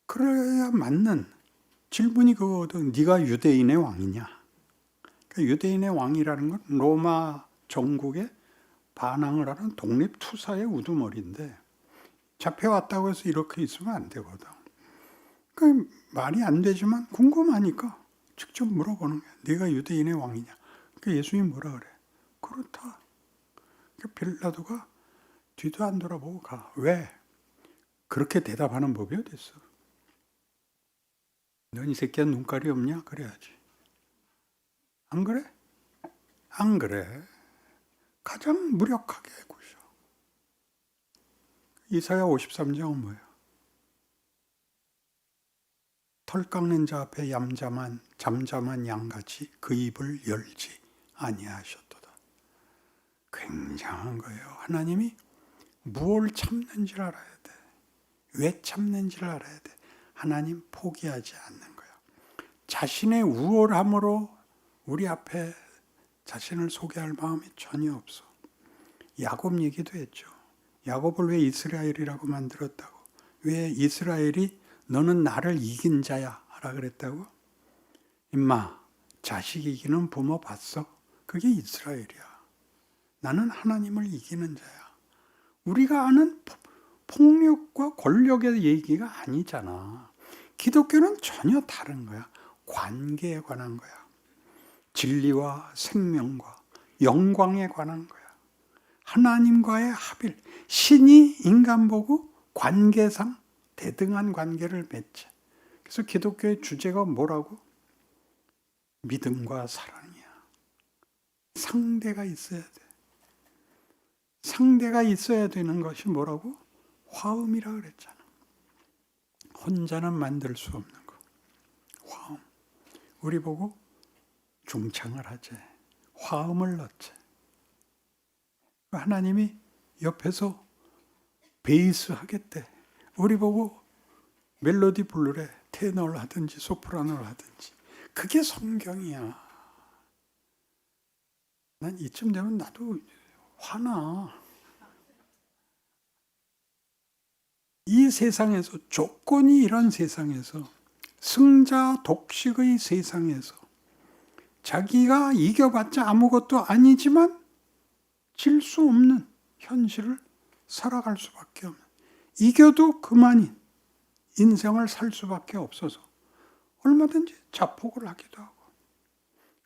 그래야 맞는 질문이 그거거든. 네가 유대인의 왕이냐? 그러니까 유대인의 왕이라는 건 로마 정국에 반항을 하는 독립투사의 우두머리인데 잡혀왔다고 해서 이렇게 있으면 안 되거든. 그러니까 말이 안 되지만 궁금하니까 직접 물어보는 거야. 네가 유대인의 왕이냐? 그러니까 예수님이 뭐라 그래? 그렇다. 그러니까 빌라도가 뒤도 안 돌아보고 가. 왜? 그렇게 대답하는 법이 어디 있어? 넌 이 새끼야 눈깔이 없냐? 그래야지. 안 그래? 안 그래. 가장 무력하게 구셔. 이사야 53장은 뭐예요? 털 깎는 자 앞에 잠잠한 양같이 그 입을 열지 아니하셨도다. 굉장한 거예요. 하나님이 무엇을 참는지를 알아야 돼. 왜 참는지를 알아야 돼. 하나님 포기하지 않는 거야. 자신의 우월함으로 우리 앞에 자신을 소개할 마음이 전혀 없어. 야곱 얘기도 했죠. 야곱을 왜 이스라엘이라고 만들었다고. 왜 이스라엘이 너는 나를 이긴 자야 라 그랬다고. 임마 자식 이기는 부모 봤어? 그게 이스라엘이야. 나는 하나님을 이기는 자야. 우리가 아는 폭력과 권력의 얘기가 아니잖아. 기독교는 전혀 다른 거야. 관계에 관한 거야. 진리와 생명과 영광에 관한 거야. 하나님과의 합일. 신이 인간 보고 관계상 대등한 관계를 맺자. 그래서 기독교의 주제가 뭐라고? 믿음과 사랑이야. 상대가 있어야 돼. 상대가 있어야 되는 것이 뭐라고? 화음이라 그랬잖아. 혼자는 만들 수 없는 거. 화음. 우리 보고 중창을 하재. 화음을 넣재. 하나님이 옆에서 베이스 하겠대. 우리 보고 멜로디 부르래. 테너를 하든지 소프라노를 하든지. 그게 성경이야. 난 이쯤 되면 나도 화나. 이 세상에서 조건이 이런 세상에서 승자 독식의 세상에서 자기가 이겨봤자 아무것도 아니지만 질 수 없는 현실을 살아갈 수밖에 없는 이겨도 그만인 인생을 살 수밖에 없어서 얼마든지 자폭을 하기도 하고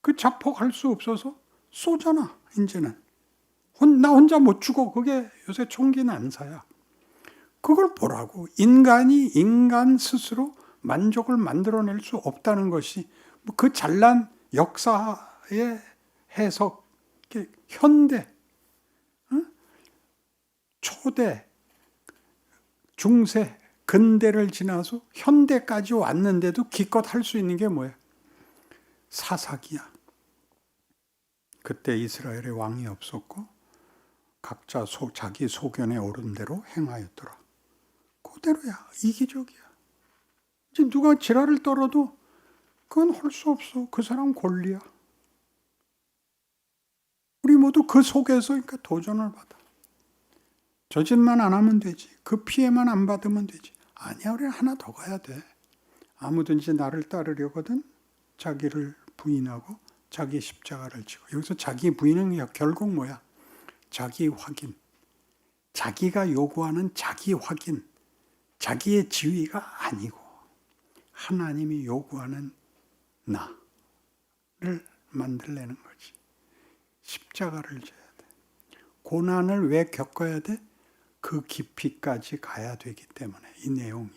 그 자폭할 수 없어서 쏘잖아. 이제는 나 혼자 못 죽어. 그게 요새 총기 난사야. 그걸 보라고. 인간이 인간 스스로 만족을 만들어낼 수 없다는 것이 그 잘난 역사의 해석, 현대, 초대, 중세, 근대를 지나서 현대까지 왔는데도 기껏 할 수 있는 게 뭐야? 사사기야. 그때 이스라엘에 왕이 없었고 각자 자기 소견에 오른 대로 행하였더라. 그대로야. 이기적이야. 이제 누가 지랄을 떨어도 그건 할 수 없어. 그 사람 권리야. 우리 모두 그 속에서 그러니까 도전을 받아. 저 짓만 안 하면 되지. 그 피해만 안 받으면 되지. 아니야, 우리는 하나 더 가야 돼. 아무든지 나를 따르려거든 자기를 부인하고 자기 십자가를 지고. 여기서 자기 부인은 결국 뭐야? 자기 확인. 자기가 요구하는 자기 확인. 자기의 지위가 아니고 하나님이 요구하는 나를 만들려는 거지. 십자가를 져야 돼. 고난을 왜 겪어야 돼? 그 깊이까지 가야 되기 때문에 이 내용이.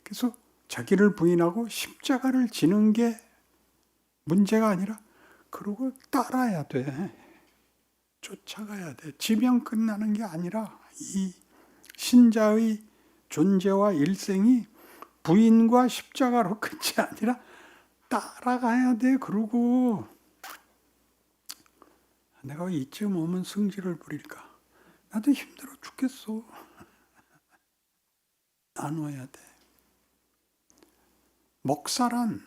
그래서 자기를 부인하고 십자가를 지는 게 문제가 아니라 그러고 따라야 돼. 쫓아가야 돼. 지면 끝나는 게 아니라 이 신자의 존재와 일생이 부인과 십자가로 끝이 아니라 따라가야 돼. 그러고 내가 이쯤 오면 승질을 부릴까? 나도 힘들어 죽겠어. 나눠야 돼. 목사란,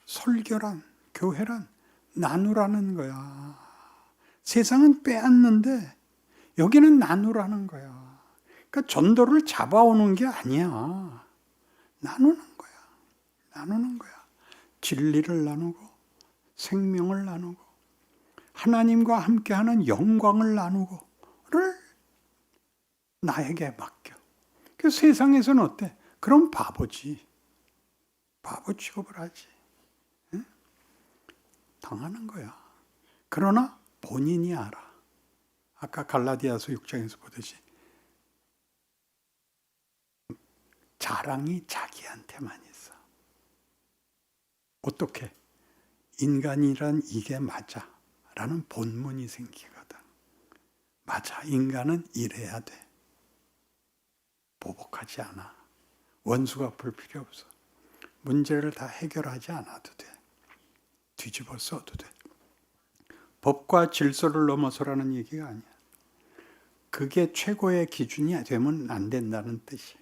설교란, 교회란 나누라는 거야. 세상은 빼앗는데 여기는 나누라는 거야. 그러니까 전도를 잡아오는 게 아니야. 나누는 거야. 나누는 거야. 진리를 나누고 생명을 나누고 하나님과 함께하는 영광을 나누고를 나에게 맡겨. 그 세상에서는 어때? 그럼 바보지. 바보 취급을 하지. 응? 당하는 거야. 그러나 본인이 알아. 아까 갈라디아서 6장에서 보듯이 자랑이 자기한테만 있어. 어떻게? 인간이란 이게 맞아 라는 본문이 생기거든. 맞아. 인간은 이래야 돼. 보복하지 않아. 원수가 볼 필요 없어. 문제를 다 해결하지 않아도 돼. 뒤집어 써도 돼. 법과 질서를 넘어서라는 얘기가 아니야. 그게 최고의 기준이 되면 안 된다는 뜻이야.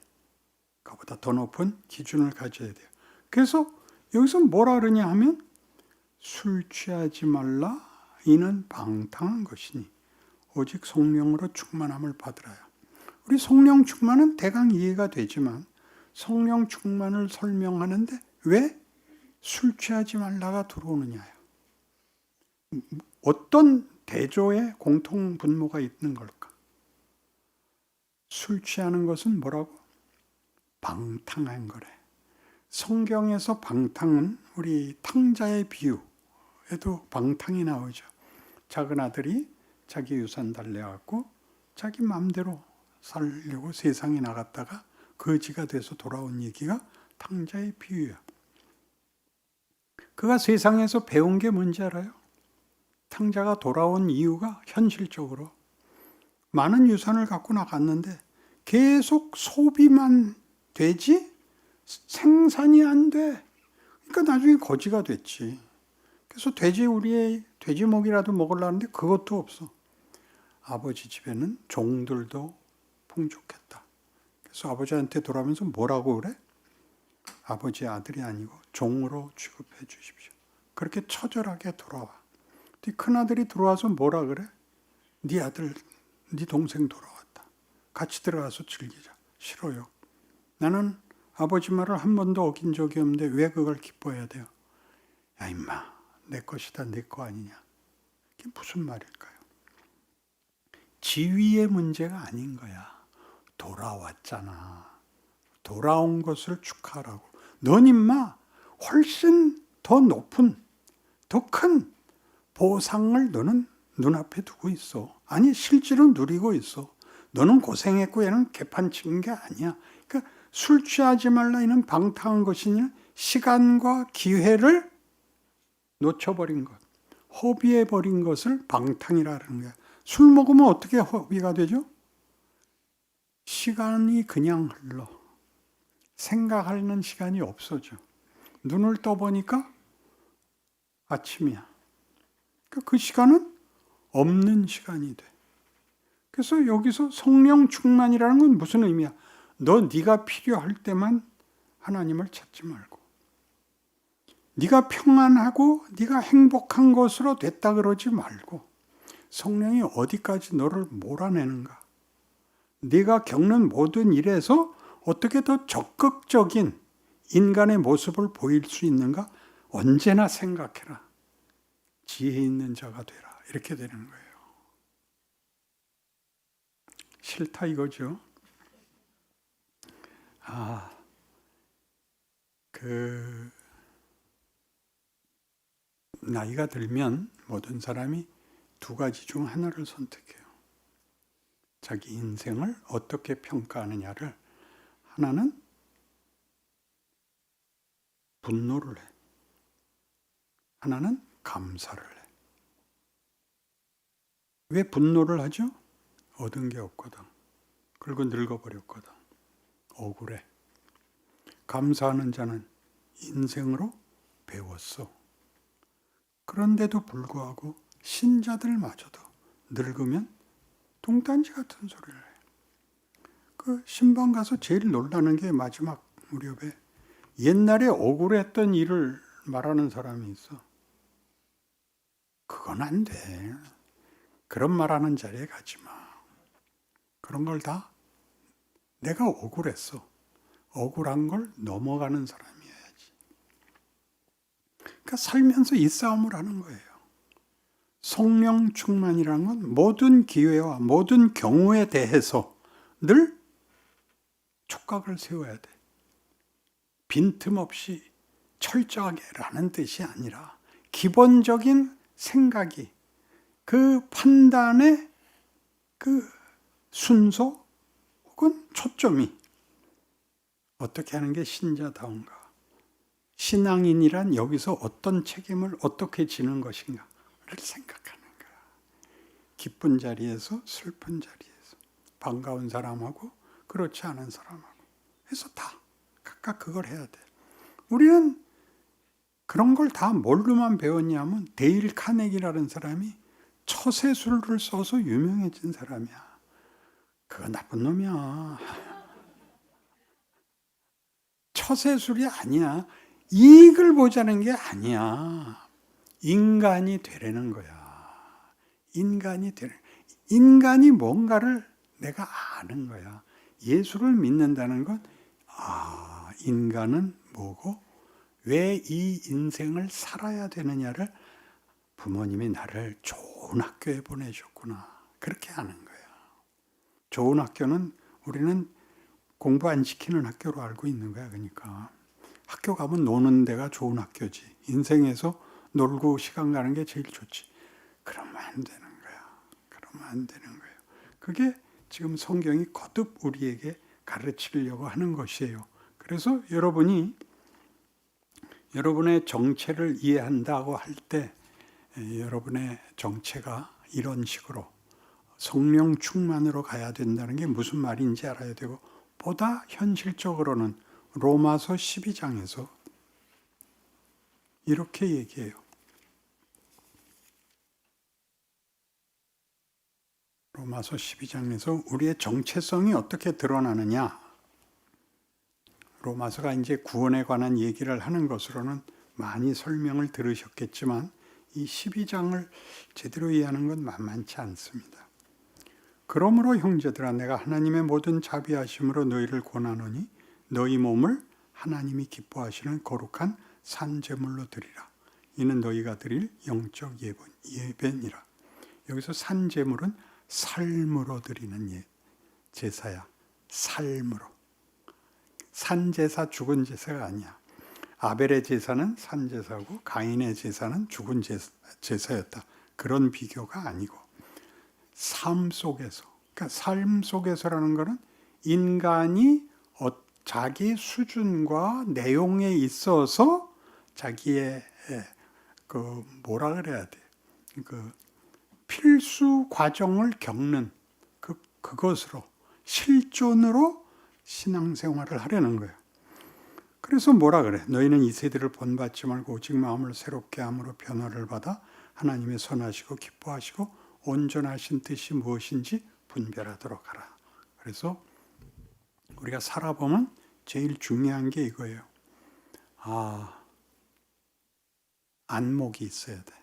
그보다 더 높은 기준을 가져야 돼요. 그래서 여기서 뭐라 그러냐 하면 술 취하지 말라 이는 방탕한 것이니 오직 성령으로 충만함을 받으라요. 우리 성령 충만은 대강 이해가 되지만 성령 충만을 설명하는데 왜 술 취하지 말라가 들어오느냐요. 어떤 대조의 공통 분모가 있는 걸까? 술 취하는 것은 뭐라고? 방탕한 거래. 성경에서 방탕은 우리 탕자의 비유에도 방탕이 나오죠. 작은 아들이 자기 유산 달래갖고 자기 마음대로 살려고 세상에 나갔다가 거지가 돼서 돌아온 얘기가 탕자의 비유야. 그가 세상에서 배운 게 뭔지 알아요? 탕자가 돌아온 이유가 현실적으로 많은 유산을 갖고 나갔는데 계속 소비만 되지 생산이 안 돼. 그러니까 나중에 거지가 됐지. 그래서 우리의 돼지목이라도 먹으려는데 그것도 없어. 아버지 집에는 종들도 풍족했다. 그래서 아버지한테 돌아오면서 뭐라고 그래? 아버지의 아들이 아니고 종으로 취급해 주십시오. 그렇게 처절하게 돌아와. 큰아들이 들어와서 뭐라 그래? 네 아들, 네 동생 돌아왔다. 같이 들어가서 즐기자. 싫어요. 나는 아버지 말을 한 번도 어긴 적이 없는데 왜 그걸 기뻐해야 돼요? 야 임마, 내 것이다 내 거 아니냐. 이게 무슨 말일까요? 지위의 문제가 아닌 거야. 돌아왔잖아. 돌아온 것을 축하하라고. 넌 임마 훨씬 더 높은, 더 큰 보상을 너는 눈앞에 두고 있어. 아니 실제로 누리고 있어. 너는 고생했고 얘는 개판 치는 게 아니야. 그러니까 술 취하지 말라 이는 방탕한 것이냐? 시간과 기회를 놓쳐버린 것. 허비해버린 것을 방탕이라는 거야. 술 먹으면 어떻게 허비가 되죠? 시간이 그냥 흘러. 생각하는 시간이 없어져. 눈을 떠보니까 아침이야. 그 시간은 없는 시간이 돼. 그래서 여기서 성령 충만이라는 건 무슨 의미야? 네가 필요할 때만 하나님을 찾지 말고 네가 평안하고 네가 행복한 것으로 됐다 그러지 말고 성령이 어디까지 너를 몰아내는가? 네가 겪는 모든 일에서 어떻게 더 적극적인 인간의 모습을 보일 수 있는가? 언제나 생각해라. 지혜 있는 자가 되라. 이렇게 되는 거예요. 싫다 이거죠. 나이가 들면 모든 사람이 두 가지 중 하나를 선택해요. 자기 인생을 어떻게 평가하느냐를. 하나는 분노를 해. 하나는 감사를 해. 왜 분노를 하죠? 얻은 게 없거든. 그리고 늙어버렸거든. 억울해. 감사하는 자는 인생으로 배웠어. 그런데도 불구하고 신자들마저도 늙으면 동단지 같은 소리를 해. 그 신방 가서 제일 놀라는 게 마지막 무렵에 옛날에 억울했던 일을 말하는 사람이 있어. 그건 안 돼. 그런 말하는 자리에 가지 마. 그런 걸 다 내가 억울했어. 억울한 걸 넘어가는 사람이어야지. 그러니까 살면서 이 싸움을 하는 거예요. 성령 충만이라는 건 모든 기회와 모든 경우에 대해서 늘 촉각을 세워야 돼. 빈틈없이 철저하게라는 뜻이 아니라 기본적인 생각이 그 판단의 그 순서 혹은 초점이 어떻게 하는 게 신자다운가. 신앙인이란 여기서 어떤 책임을 어떻게 지는 것인가를 생각하는 거야. 기쁜 자리에서 슬픈 자리에서 반가운 사람하고 그렇지 않은 사람하고 해서 다 각각 그걸 해야 돼. 우리는 그런 걸 다 뭘로만 배웠냐면 데일 카네기라는 사람이 처세술을 써서 유명해진 사람이야. 그거 나쁜 놈이야. 처세술이 아니야. 이익을 보자는 게 아니야. 인간이 되려는 거야. 인간이 뭔가를 내가 아는 거야. 예수를 믿는다는 건 인간은 뭐고 왜 이 인생을 살아야 되느냐를 부모님이 나를 좋은 학교에 보내셨구나. 그렇게 아는 거야. 좋은 학교는 우리는 공부 안 시키는 학교로 알고 있는 거야. 그러니까 학교 가면 노는 데가 좋은 학교지. 인생에서 놀고 시간 가는 게 제일 좋지. 그러면 안 되는 거야. 그러면 안 되는 거예요. 그게 지금 성경이 거듭 우리에게 가르치려고 하는 것이에요. 그래서 여러분이 여러분의 정체를 이해한다고 할 때 여러분의 정체가 이런 식으로 성령 충만으로 가야 된다는 게 무슨 말인지 알아야 되고, 보다 현실적으로는 로마서 12장에서 이렇게 얘기해요. 로마서 12장에서 우리의 정체성이 어떻게 드러나느냐. 로마서가 이제 구원에 관한 얘기를 하는 것으로는 많이 설명을 들으셨겠지만 이 12장을 제대로 이해하는 건 만만치 않습니다. 그러므로 형제들아, 내가 하나님의 모든 자비하심으로 너희를 권하노니 너희 몸을 하나님이 기뻐하시는 거룩한 산제물로 드리라. 이는 너희가 드릴 영적 예배니라. 여기서 산제물은 삶으로 드리는 제사야. 삶으로. 산제사, 죽은 제사가 아니야. 아벨의 제사는 산제사고 가인의 제사는 죽은 제사였다. 그런 비교가 아니고 삶 속에서, 그러니까 삶 속에서라는 것은 인간이 자기 수준과 내용에 있어서 자기의 그 뭐라 그래야 돼, 그 필수 과정을 겪는 그것으로 실존으로 신앙생활을 하려는 거예요. 그래서 뭐라 그래? 너희는 이 세대를 본받지 말고 오직 마음을 새롭게 함으로 변화를 받아 하나님의 선하시고 기뻐하시고 온전하신 뜻이 무엇인지 분별하도록 하라. 그래서 우리가 살아보면 제일 중요한 게 이거예요. 안목이 있어야 돼.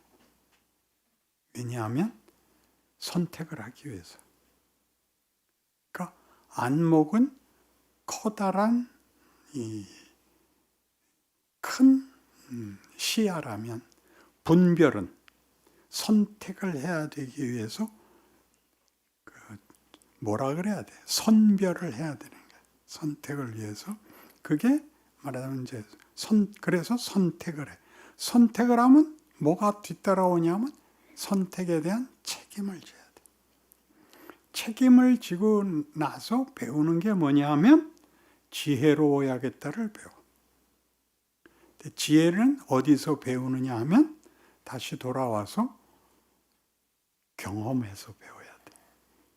왜냐하면 선택을 하기 위해서. 그러니까 안목은 커다란 큰 시야라면 분별은 선택을 해야 되기 위해서 뭐라 그래야 돼? 선별을 해야 되는 거야. 선택을 위해서. 그게 말하자면 이제 그래서 선택을 해. 선택을 하면 뭐가 뒤따라오냐면 선택에 대한 책임을 져야 돼. 책임을 지고 나서 배우는 게 뭐냐 하면 지혜로워야겠다를 배워. 지혜는 어디서 배우느냐 하면 다시 돌아와서 경험해서 배워야 돼.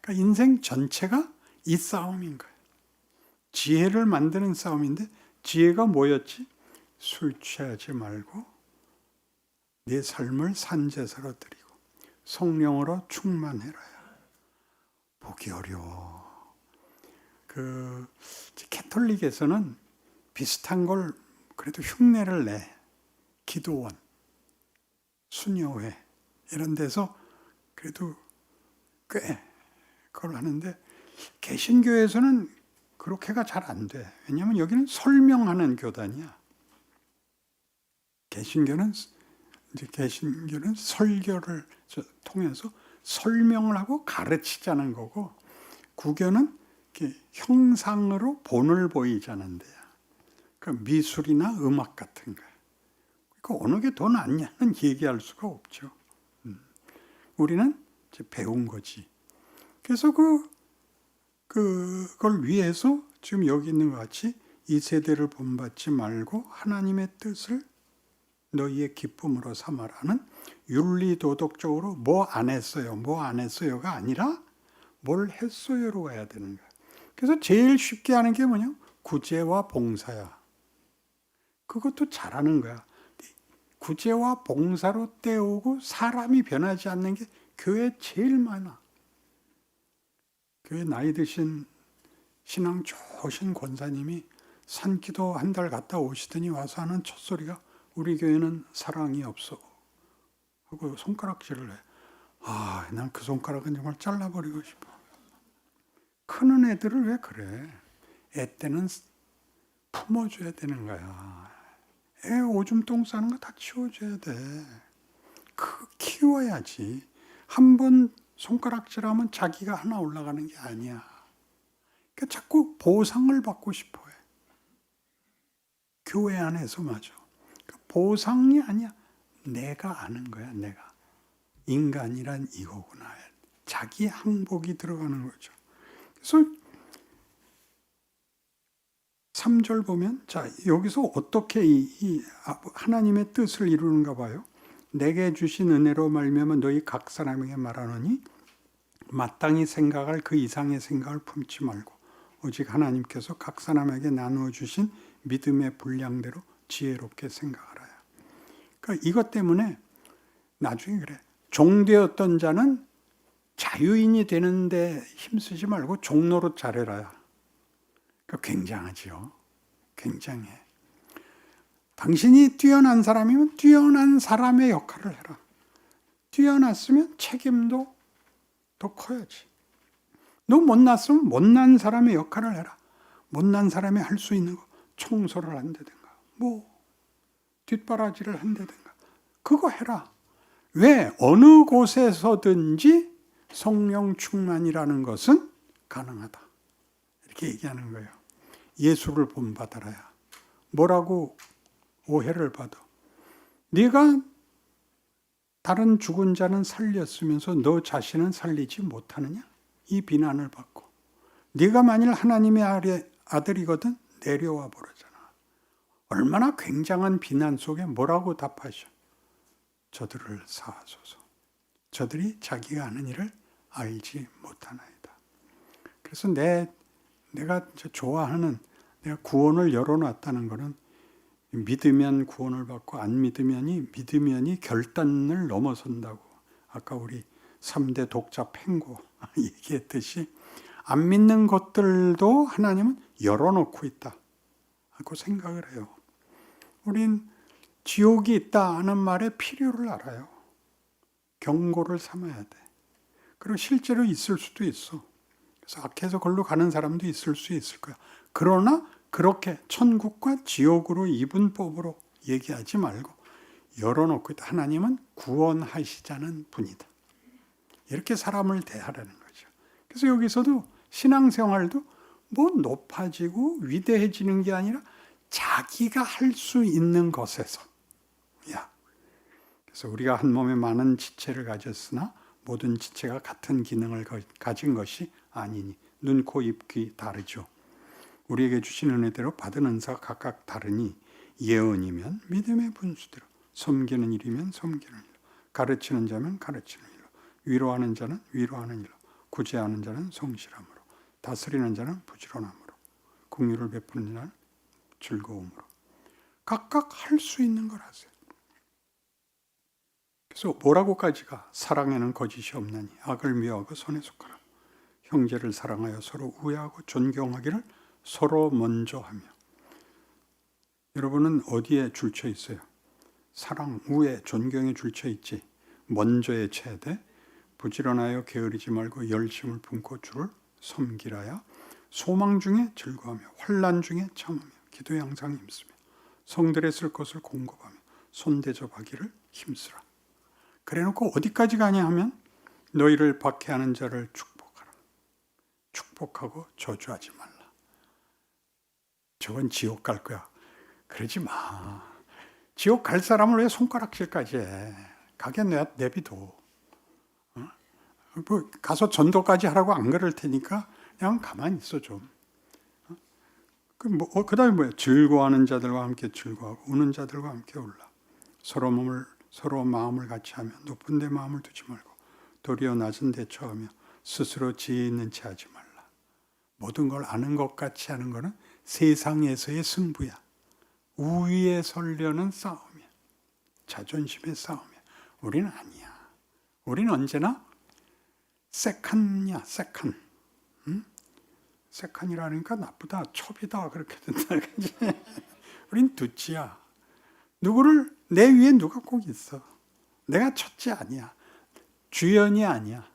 그러니까 인생 전체가 이 싸움인 거예요. 지혜를 만드는 싸움인데 지혜가 뭐였지? 술 취하지 말고 내 삶을 산제사로 드리고 성령으로 충만해라. 보기 어려워. 캐톨릭에서는 비슷한 걸 그래도 흉내를 내. 기도원, 수녀회 이런 데서 그래도 꽤 그걸 하는데 개신교에서는 그렇게가 잘 안 돼. 왜냐하면 여기는 설명하는 교단이야. 개신교는 설교를 통해서 설명을 하고 가르치자는 거고, 구교는 형상으로 본을 보이자는 데야. 그러니까 미술이나 음악 같은 거. 그러니까 어느 게 더 낫냐는 얘기할 수가 없죠. 우리는 이제 배운 거지. 그래서 그걸 위해서 지금 여기 있는 것 같이 이 세대를 본받지 말고 하나님의 뜻을 너희의 기쁨으로 삼아라는 윤리도덕적으로 뭐 안 했어요, 뭐 안 했어요가 아니라 뭘 했어요로 가야 되는 거야. 그래서 제일 쉽게 하는 게 뭐냐? 구제와 봉사야. 그것도 잘하는 거야. 구제와 봉사로 때우고 사람이 변하지 않는 게 교회에 제일 많아. 교회 나이 드신 신앙 좋으신 권사님이 산기도 한 달 갔다 오시더니 와서 하는 첫 소리가 우리 교회는 사랑이 없어 하고 손가락질을 해. 난 그 손가락은 정말 잘라버리고 싶어. 크는 애들을 왜 그래? 애 때는 품어줘야 되는 거야. 애 오줌 똥 싸는 거 다 치워줘야 돼. 키워야지. 한 번 손가락질하면 자기가 하나 올라가는 게 아니야. 그러니까 자꾸 보상을 받고 싶어 해. 교회 안에서마저. 그러니까 보상이 아니야. 내가 아는 거야, 내가. 인간이란 이거구나. 자기 항복이 들어가는 거죠. 그래서 3절 보면, 자, 여기서 어떻게 이 하나님의 뜻을 이루는가 봐요. 내게 주신 은혜로 말미암아 너희 각 사람에게 말하노니 마땅히 생각할 그 이상의 생각을 품지 말고 오직 하나님께서 각 사람에게 나누어 주신 믿음의 분량대로 지혜롭게 생각하라. 그러니까 이것 때문에 나중에 그래. 종되었던 자는 자유인이 되는데 힘쓰지 말고 종노릇 잘해라. 그러니까 굉장하지요. 굉장해. 당신이 뛰어난 사람이면 뛰어난 사람의 역할을 해라. 뛰어났으면 책임도 더 커야지. 너 못났으면 못난 사람의 역할을 해라. 못난 사람이 할 수 있는 거 청소를 한다든가 뒷바라지를 한다든가 그거 해라. 왜? 어느 곳에서든지 성령 충만이라는 것은 가능하다. 이렇게 얘기하는 거예요. 예수를 본받아라야. 뭐라고 오해를 받아? 네가 다른 죽은 자는 살렸으면서 너 자신은 살리지 못하느냐? 이 비난을 받고 네가 만일 하나님의 아들이거든 내려와 보라잖아. 얼마나 굉장한 비난 속에 뭐라고 답하셔? 저들을 사하소서. 저들이 자기가 아는 일을 알지 못하나이다. 그래서 내가 좋아하는, 내가 구원을 열어놨다는 것은 믿으면 구원을 받고 안 믿으면이 결단을 넘어선다고. 아까 우리 3대 독자 팽고 얘기했듯이 안 믿는 것들도 하나님은 열어놓고 있다 하고 생각을 해요. 우린 지옥이 있다 하는 말의 필요를 알아요. 경고를 삼아야 돼. 그리고 실제로 있을 수도 있어. 그래서 악해서 걸로 가는 사람도 있을 수 있을 거야. 그러나 그렇게 천국과 지옥으로 이분법으로 얘기하지 말고 열어놓고 있다. 하나님은 구원하시자는 분이다. 이렇게 사람을 대하라는 거죠. 그래서 여기서도 신앙생활도 뭐 높아지고 위대해지는 게 아니라 자기가 할 수 있는 것에서. 그래서 우리가 한 몸에 많은 지체를 가졌으나 모든 지체가 같은 기능을 가진 것이 아니니. 눈, 코, 입, 귀 다르죠. 우리에게 주신 은혜대로 받은 은사가 각각 다르니 예언이면 믿음의 분수대로, 섬기는 일이면 섬기는 일로, 가르치는 자면 가르치는 일로, 위로하는 자는 위로하는 일로, 구제하는 자는 성실함으로, 다스리는 자는 부지런함으로, 긍휼을 베푸는 자는 즐거움으로. 각각 할 수 있는 걸 하세요. 그래서 뭐라고까지가 사랑에는 거짓이 없나니 악을 미워하고 선에 속하라. 형제를 사랑하여 서로 우애하고 존경하기를 서로 먼저 하며. 여러분은 어디에 줄쳐 있어요? 사랑, 우애, 존경에 줄쳐 있지. 먼저에 최대 부지런하여 게으르지 말고 열심을 품고 주를 섬기라야. 소망 중에 즐거워하며 환난 중에 참으며 기도에 항상 힘쓰며 성들에 쓸 것을 공급하며 손대접하기를 힘쓰라. 그래놓고 어디까지 가냐 하면 너희를 박해하는 자를 축복하라. 축복하고 저주하지 말라. 저건 지옥 갈 거야. 그러지 마. 지옥 갈 사람을 왜 손가락질까지 해. 가게 내비둬. 뭐 가서 전도까지 하라고 안 그럴 테니까 그냥 가만히 있어 좀. 그다음에 뭐야? 즐거워하는 자들과 함께 즐거워하고 우는 자들과 함께 울라. 서로 마음을 같이 하며 높은 데 마음을 두지 말고 도리어 낮은 데 처하며 스스로 지혜 있는 채 하지 말라. 모든 걸 아는 것 같이 하는 것은 세상에서의 승부야. 우위에 서려는 싸움이야. 자존심의 싸움이야. 우리는 아니야. 우리는 언제나 세칸이야. 세칸. 응? 세칸이라니까 나쁘다. 첩이다. 그렇게 된다. 그치? 우린 두치야. 내 위에 누가 꼭 있어. 내가 첫째 아니야. 주연이 아니야.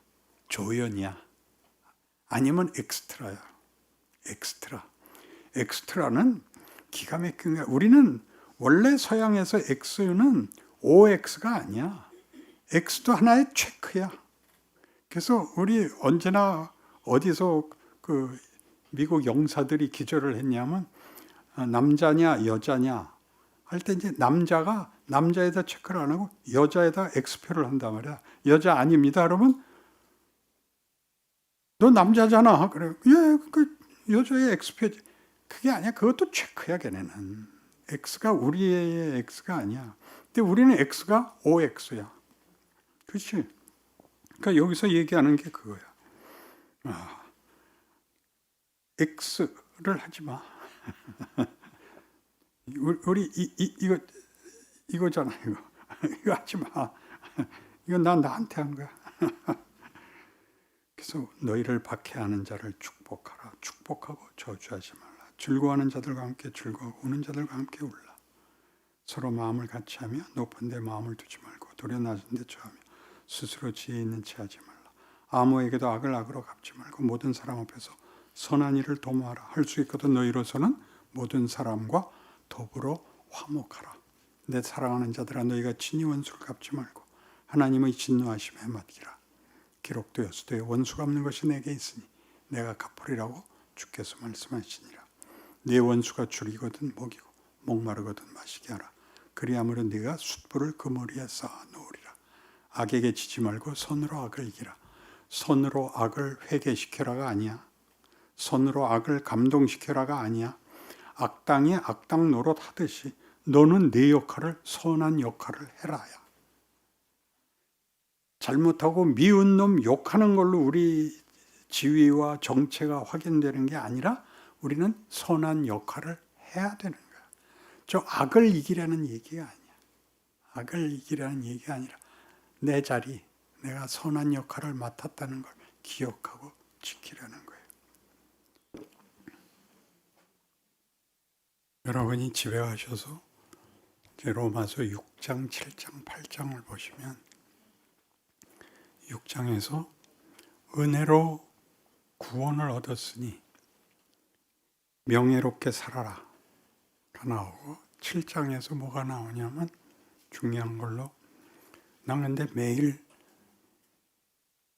조연이야. 아니면 엑스트라야. 엑스트라는 기가 막힌 거야. 우리는 원래 서양에서 X는 OX가 아니야. X도 하나의 체크야. 그래서 우리 언제나 어디서 미국 영사들이 기절을 했냐면 남자냐 여자냐 할 때 이제 남자가 남자에다 체크를 안 하고 여자에다 X표를 한단 말이야. 여자 아닙니다. 그러면 너 남자잖아. 그래. 예, 여자의 X표지. 그게 아니야. 그것도 체크야, 걔네는. X가 우리의 X가 아니야. 근데 우리는 X가 OX야. 그렇지? 그러니까 여기서 얘기하는 게 그거야. X를 하지 마. 우리 이거잖아, 이거. 이거 하지 마. 이건 나한테 한 거야. 그래서 너희를 박해하는 자를 축복하라. 축복하고 저주하지 말라. 즐거워하는 자들과 함께 즐거워하고 우는 자들과 함께 울라. 서로 마음을 같이 하며 높은 데 마음을 두지 말고 도리어 낮은 데 처하며 스스로 지혜 있는 채 하지 말라. 아무에게도 악을 악으로 갚지 말고 모든 사람 앞에서 선한 일을 도모하라. 할 수 있거든 너희로서는 모든 사람과 더불어 화목하라. 내 사랑하는 자들아 너희가 친히 원수를 갚지 말고 하나님의 진노하심에 맡기라. 기록되었으되 원수 갚는 것이 내게 있으니 내가 갚으리라고 주께서 말씀하시니라. 네 원수가 죽이거든 먹이고 목마르거든 마시게 하라. 그리하므로 네가 숯불을 그 머리에 쌓아 놓으리라. 악에게 지지 말고 손으로 악을 이기라. 손으로 악을 회개시켜라가 아니야. 손으로 악을 감동시켜라가 아니야. 악당이 악당 노릇 하듯이 너는 내 역할을, 선한 역할을 해라야. 잘못하고 미운 놈 욕하는 걸로 우리 지위와 정체가 확인되는 게 아니라 우리는 선한 역할을 해야 되는 거야. 저 악을 이기라는 얘기가 아니야. 악을 이기라는 얘기가 아니라 내 자리, 내가 선한 역할을 맡았다는 걸 기억하고 지키려는 거예요. 여러분이 집에 가셔서 로마서 6장, 7장, 8장을 보시면 6장에서 은혜로 구원을 얻었으니 명예롭게 살아라 가 나오고 7장에서 뭐가 나오냐면 중요한 걸로 난 근데 매일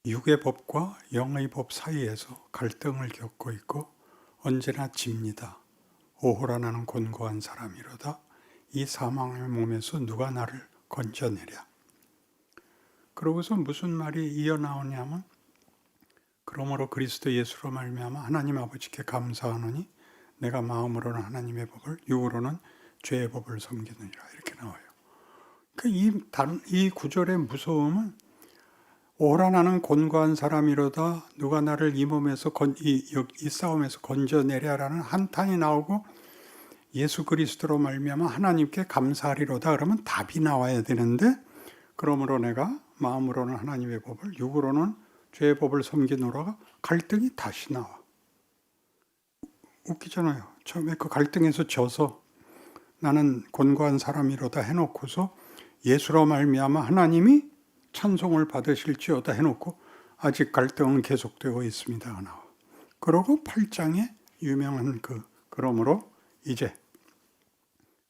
육의 법과 영의 법 사이에서 갈등을 겪고 있고 언제나 집니다. 오호라 나는 곤고한 사람이로다. 이 사망의 몸에서 누가 나를 건져내랴. 그러고서 무슨 말이 이어나오냐면 그러므로 그리스도 예수로 말미암아 하나님 아버지께 감사하노니 내가 마음으로는 하나님의 법을 육으로는 죄의 법을 섬기느니라 이렇게 나와요. 이 구절의 무서움은 오라 나는 곤고한 사람이로다 누가 나를 이 몸에서 이 싸움에서 건져내랴라는 한탄이 나오고 예수 그리스도로 말미암아 하나님께 감사하리로다 그러면 답이 나와야 되는데 그러므로 내가 마음으로는 하나님의 법을 육으로는 죄의 법을 섬기노라가 갈등이 다시 나와. 웃기잖아요. 처음에 그 갈등에서 져서 나는 곤고한 사람이로다 해놓고서 예수로 말미암아 하나님이 찬송을 받으실지어다 해놓고 아직 갈등은 계속되고 있습니다가 나와. 그러고 8장에 유명한 그러므로 이제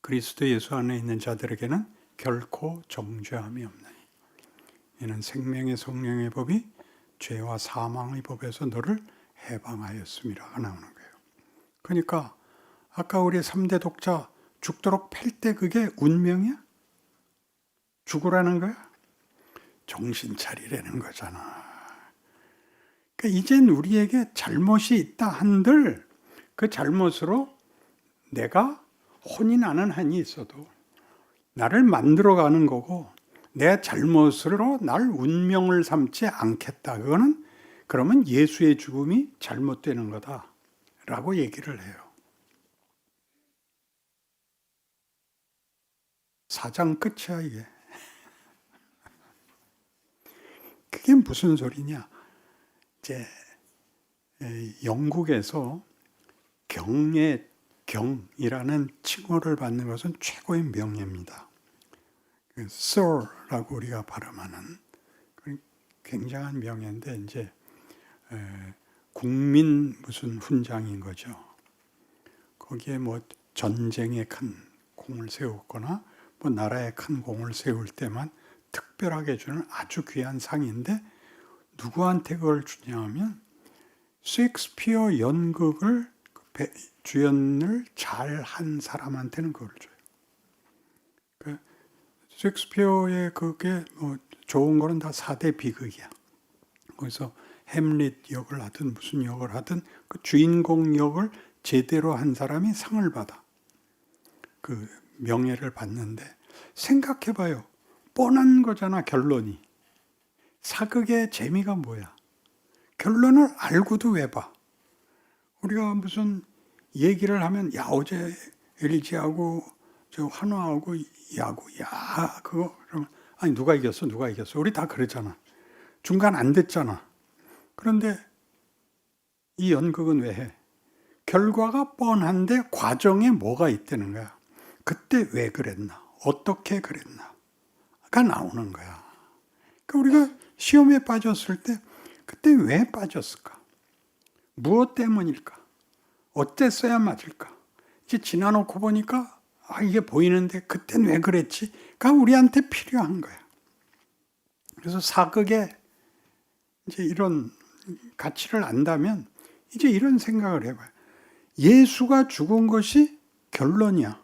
그리스도 예수 안에 있는 자들에게는 결코 정죄함이 없나니 이는 생명의 성령의 법이 죄와 사망의 법에서 너를 해방하였음이라 나오는 거예요. 그러니까 아까 우리 3대 독자 죽도록 팰 때 그게 운명이야? 죽으라는 거야? 정신 차리라는 거잖아. 그러니까 이젠 우리에게 잘못이 있다 한들 그 잘못으로 내가 혼이 나는 한이 있어도 나를 만들어가는 거고 내 잘못으로 날 운명을 삼지 않겠다. 그거는 그러면 예수의 죽음이 잘못되는 거다라고 얘기를 해요. 4장 끝이야 이게. 그게 무슨 소리냐? 이제 영국에서 경이라는 칭호를 받는 것은 최고의 명예입니다. Sir라고 우리가 발음하는 굉장한 명예인데 이제 국민 무슨 훈장인 거죠. 거기에 뭐 전쟁에 큰 공을 세웠거나 뭐 나라에 큰 공을 세울 때만 특별하게 주는 아주 귀한 상인데 누구한테 그걸 주냐면 셰익스피어 연극을 주연을 잘한 사람한테는 그걸 줘요. 셰익스피어의 그게 뭐 좋은 거는 다 4대 비극이야. 그래서 햄릿 역을 하든 무슨 역을 하든 그 주인공 역을 제대로 한 사람이 상을 받아. 그 명예를 받는데 생각해봐요. 뻔한 거잖아 결론이. 사극의 재미가 뭐야? 결론을 알고도 왜 봐? 우리가 무슨 얘기를 하면 야 어제 LG하고 저 한화하고 야구 그거 그러면 아니 누가 이겼어 우리 다 그랬잖아. 중간 안 됐잖아. 그런데 이 연극은 왜 해? 결과가 뻔한데 과정에 뭐가 있다는 거야. 그때 왜 그랬나? 어떻게 그랬나? 가 나오는 거야. 그러니까 우리가 시험에 빠졌을 때 그때 왜 빠졌을까? 무엇 때문일까? 어땠어야 맞을까? 이제 지나놓고 보니까 이게 보이는데 그땐 왜 그랬지?가 우리한테 필요한 거야. 그래서 사극에 이제 이런 가치를 안다면 이제 이런 생각을 해봐요. 예수가 죽은 것이 결론이야.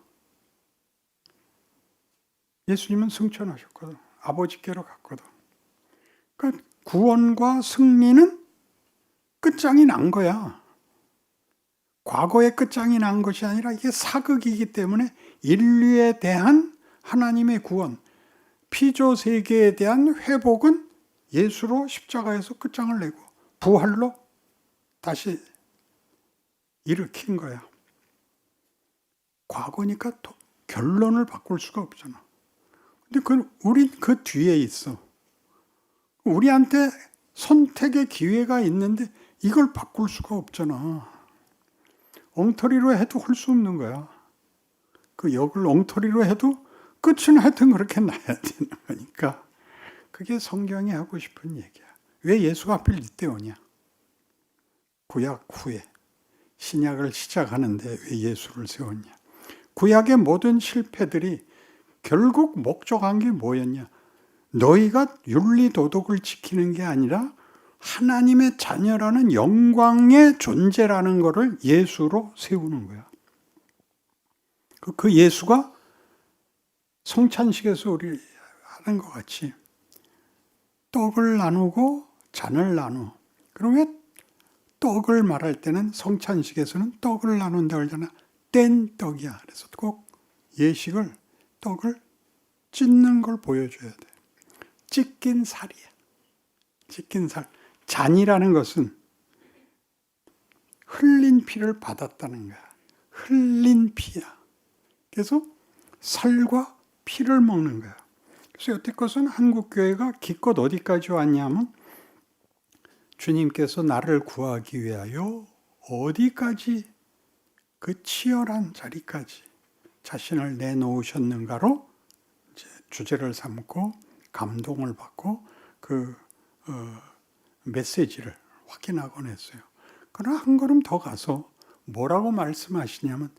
예수님은 승천하셨거든. 아버지께로 갔거든. 그러니까 구원과 승리는 끝장이 난 거야. 과거에 끝장이 난 것이 아니라 이게 사극이기 때문에 인류에 대한 하나님의 구원, 피조 세계에 대한 회복은 예수로 십자가에서 끝장을 내고 부활로 다시 일으킨 거야. 과거니까 또 결론을 바꿀 수가 없잖아. 근데 우린 그 뒤에 있어. 우리한테 선택의 기회가 있는데 이걸 바꿀 수가 없잖아. 엉터리로 해도 할 수 없는 거야. 그 역을 엉터리로 해도 끝은 하여튼 그렇게 나야 되는 거니까. 그게 성경이 하고 싶은 얘기야. 왜 예수가 하필 이때 오냐? 구약 후에 신약을 시작하는데 왜 예수를 세웠냐? 구약의 모든 실패들이 결국 목적한 게 뭐였냐? 너희가 윤리도덕을 지키는 게 아니라 하나님의 자녀라는 영광의 존재라는 것을 예수로 세우는 거야. 그 예수가 성찬식에서 우리 하는 것 같이 떡을 나누고 잔을 나누. 그럼 왜 떡을 말할 때는 성찬식에서는 떡을 나눈다 그러잖아. 뗀 떡이야. 그래서 꼭 예식을 떡을 찢는 걸 보여줘야 돼. 찢긴 살이야. 찢긴 살. 잔이라는 것은 흘린 피를 받았다는 거야. 흘린 피야. 그래서 살과 피를 먹는 거야. 그래서 여태껏은 한국교회가 기껏 어디까지 왔냐면 주님께서 나를 구하기 위하여 어디까지 그 치열한 자리까지 자신을 내놓으셨는가로 이제 주제를 삼고 감동을 받고 그 메시지를 확인하곤 했어요. 그러나 한 걸음 더 가서 뭐라고 말씀하시냐면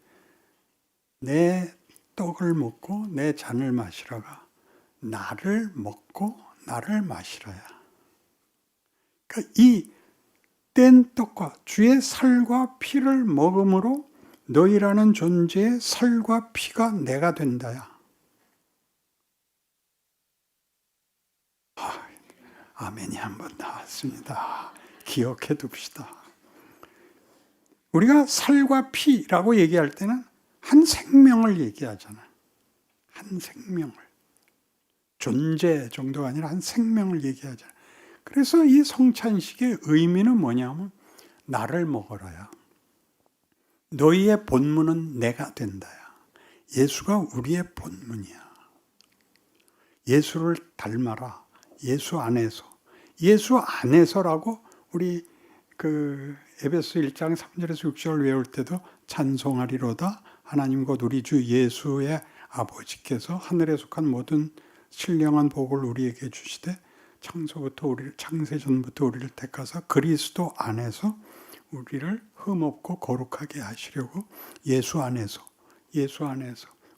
내 떡을 먹고 내 잔을 마시라가 나를 먹고 나를 마시라야. 그러니까 이 뗀 떡과 주의 살과 피를 먹음으로 너희라는 존재의 살과 피가 내가 된다야. 아멘이 한번 나왔습니다. 기억해 둡시다. 우리가 살과 피라고 얘기할 때는 한 생명을 얘기하잖아. 한 생명을. 존재 정도가 아니라 한 생명을 얘기하잖아. 그래서 이 성찬식의 의미는 뭐냐면 나를 먹어라야. 너희의 본문은 내가 된다야. 예수가 우리의 본문이야. 예수를 닮아라. 예수 안에서. 예수 안에서라고 우리 에베소 1장 3절에서 6절 외울 때도 찬송하리로다. 하나님 곧 우리 주 예수의 아버지께서 하늘에 속한 모든 신령한 복을 우리에게 주시되 창세전부터 우리를 택하사 그리스도 안에서 우리를 흠없고 거룩하게 하시려고 예수 안에서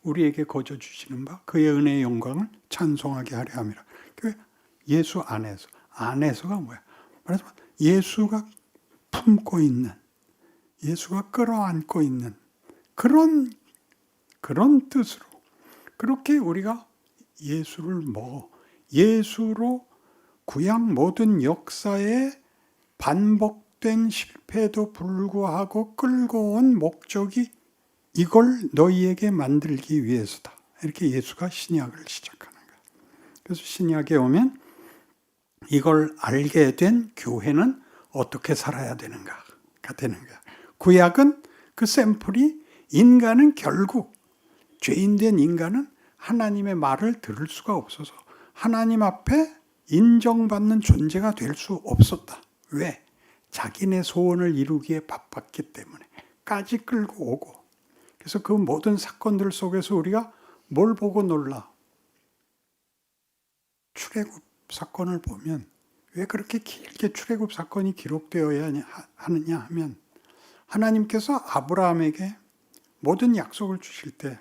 우리에게 거저 주시는 바 그의 은혜의 영광을 찬송하게 하려 함이라. 예수 안에서가 뭐야? 말하자면 예수가 품고 있는, 예수가 끌어안고 있는 그런 뜻으로 그렇게 우리가 예수를 먹어 예수로 구약 모든 역사에 반복된 실패에도 불구하고 끌고 온 목적이 이걸 너희에게 만들기 위해서다. 이렇게 예수가 신약을 시작하는 거야. 그래서 신약에 오면 이걸 알게 된 교회는 어떻게 살아야 되는가가 되는 거야. 구약은 그 샘플이 인간은 결국 죄인된 인간은 하나님의 말을 들을 수가 없어서 하나님 앞에 인정받는 존재가 될 수 없었다. 왜? 자기네 소원을 이루기에 바빴기 때문에 까지 끌고 오고. 그래서 그 모든 사건들 속에서 우리가 뭘 보고 놀라? 출애굽 사건을 보면 왜 그렇게 길게 출애굽 사건이 기록되어야 하느냐 하면 하나님께서 아브라함에게 모든 약속을 주실 때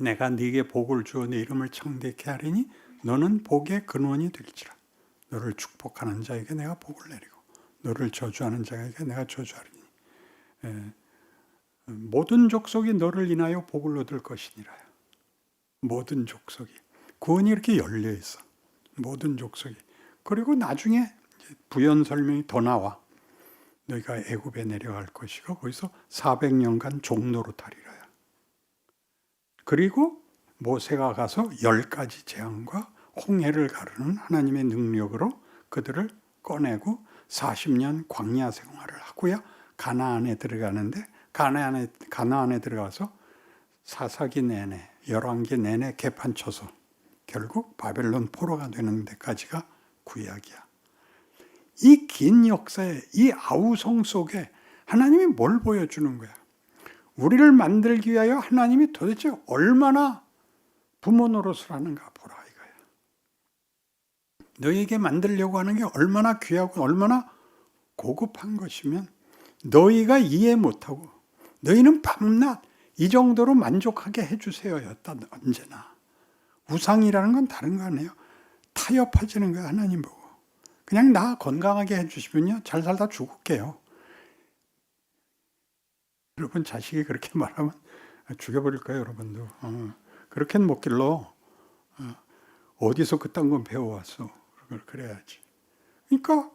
내가 네게 복을 주어 내 이름을 창대케 하리니 너는 복의 근원이 될지라. 너를 축복하는 자에게 내가 복을 내리고 너를 저주하는 자에게 내가 저주하리니 모든 족속이 너를 인하여 복을 얻을 것이니라. 모든 족속이. 구원이 이렇게 열려 있어. 모든 족속이. 그리고 나중에 부연 설명이 더 나와. 너희가 애굽에 내려갈 것이고 거기서 400년간 종노릇하리라. 그리고 모세가 가서 10가지 재앙과 홍해를 가르는 하나님의 능력으로 그들을 꺼내고 40년 광야 생활을 하고야 가나안에 들어가는데 가나안에 들어가서 사사기 내내 열왕기 내내 개판 쳐서 결국 바벨론 포로가 되는 데까지가 구약이야. 이 긴 역사의 이 아우성 속에 하나님이 뭘 보여주는 거야? 우리를 만들기 위하여 하나님이 도대체 얼마나 부모 노릇을 하는가 보라 이거야. 너희에게 만들려고 하는 게 얼마나 귀하고 얼마나 고급한 것이면 너희가 이해 못하고 너희는 밤낮 이 정도로 만족하게 해주세요였다. 언제나. 우상이라는 건 다른 거 아니에요. 타협하지는 거야 하나님 보고. 그냥 나 건강하게 해주시면요 잘 살다 죽을게요. 여러분 자식이 그렇게 말하면 죽여버릴 거예요 여러분도. 그렇게는 못 길러. 어디서 그딴 건 배워왔어. 그걸 그래야지. 그러니까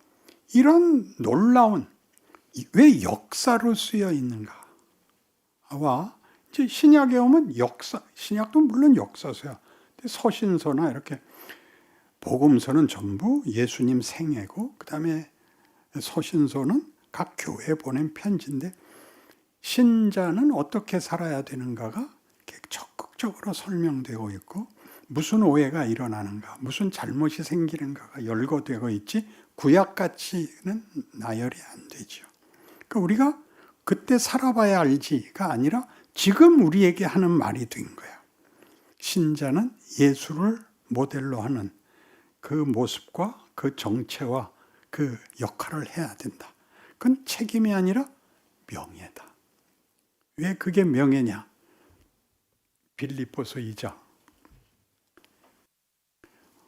이런 놀라운 왜 역사로 쓰여 있는가? 와 이제 신약에 오면 역사, 신약도 물론 역사서야. 서신서나 이렇게 복음서는 전부 예수님 생애고 그 다음에 서신서는 각 교회에 보낸 편지인데 신자는 어떻게 살아야 되는가가 적극적으로 설명되고 있고 무슨 오해가 일어나는가, 무슨 잘못이 생기는가가 열거되고 있지 구약같이는 나열이 안 되죠. 그러니까 우리가 그때 살아봐야 알지가 아니라 지금 우리에게 하는 말이 된 거야. 신자는 예수를 모델로 하는 그 모습과 그 정체와 그 역할을 해야 된다. 그건 책임이 아니라 명예다. 왜 그게 명예냐? 빌립보서 2장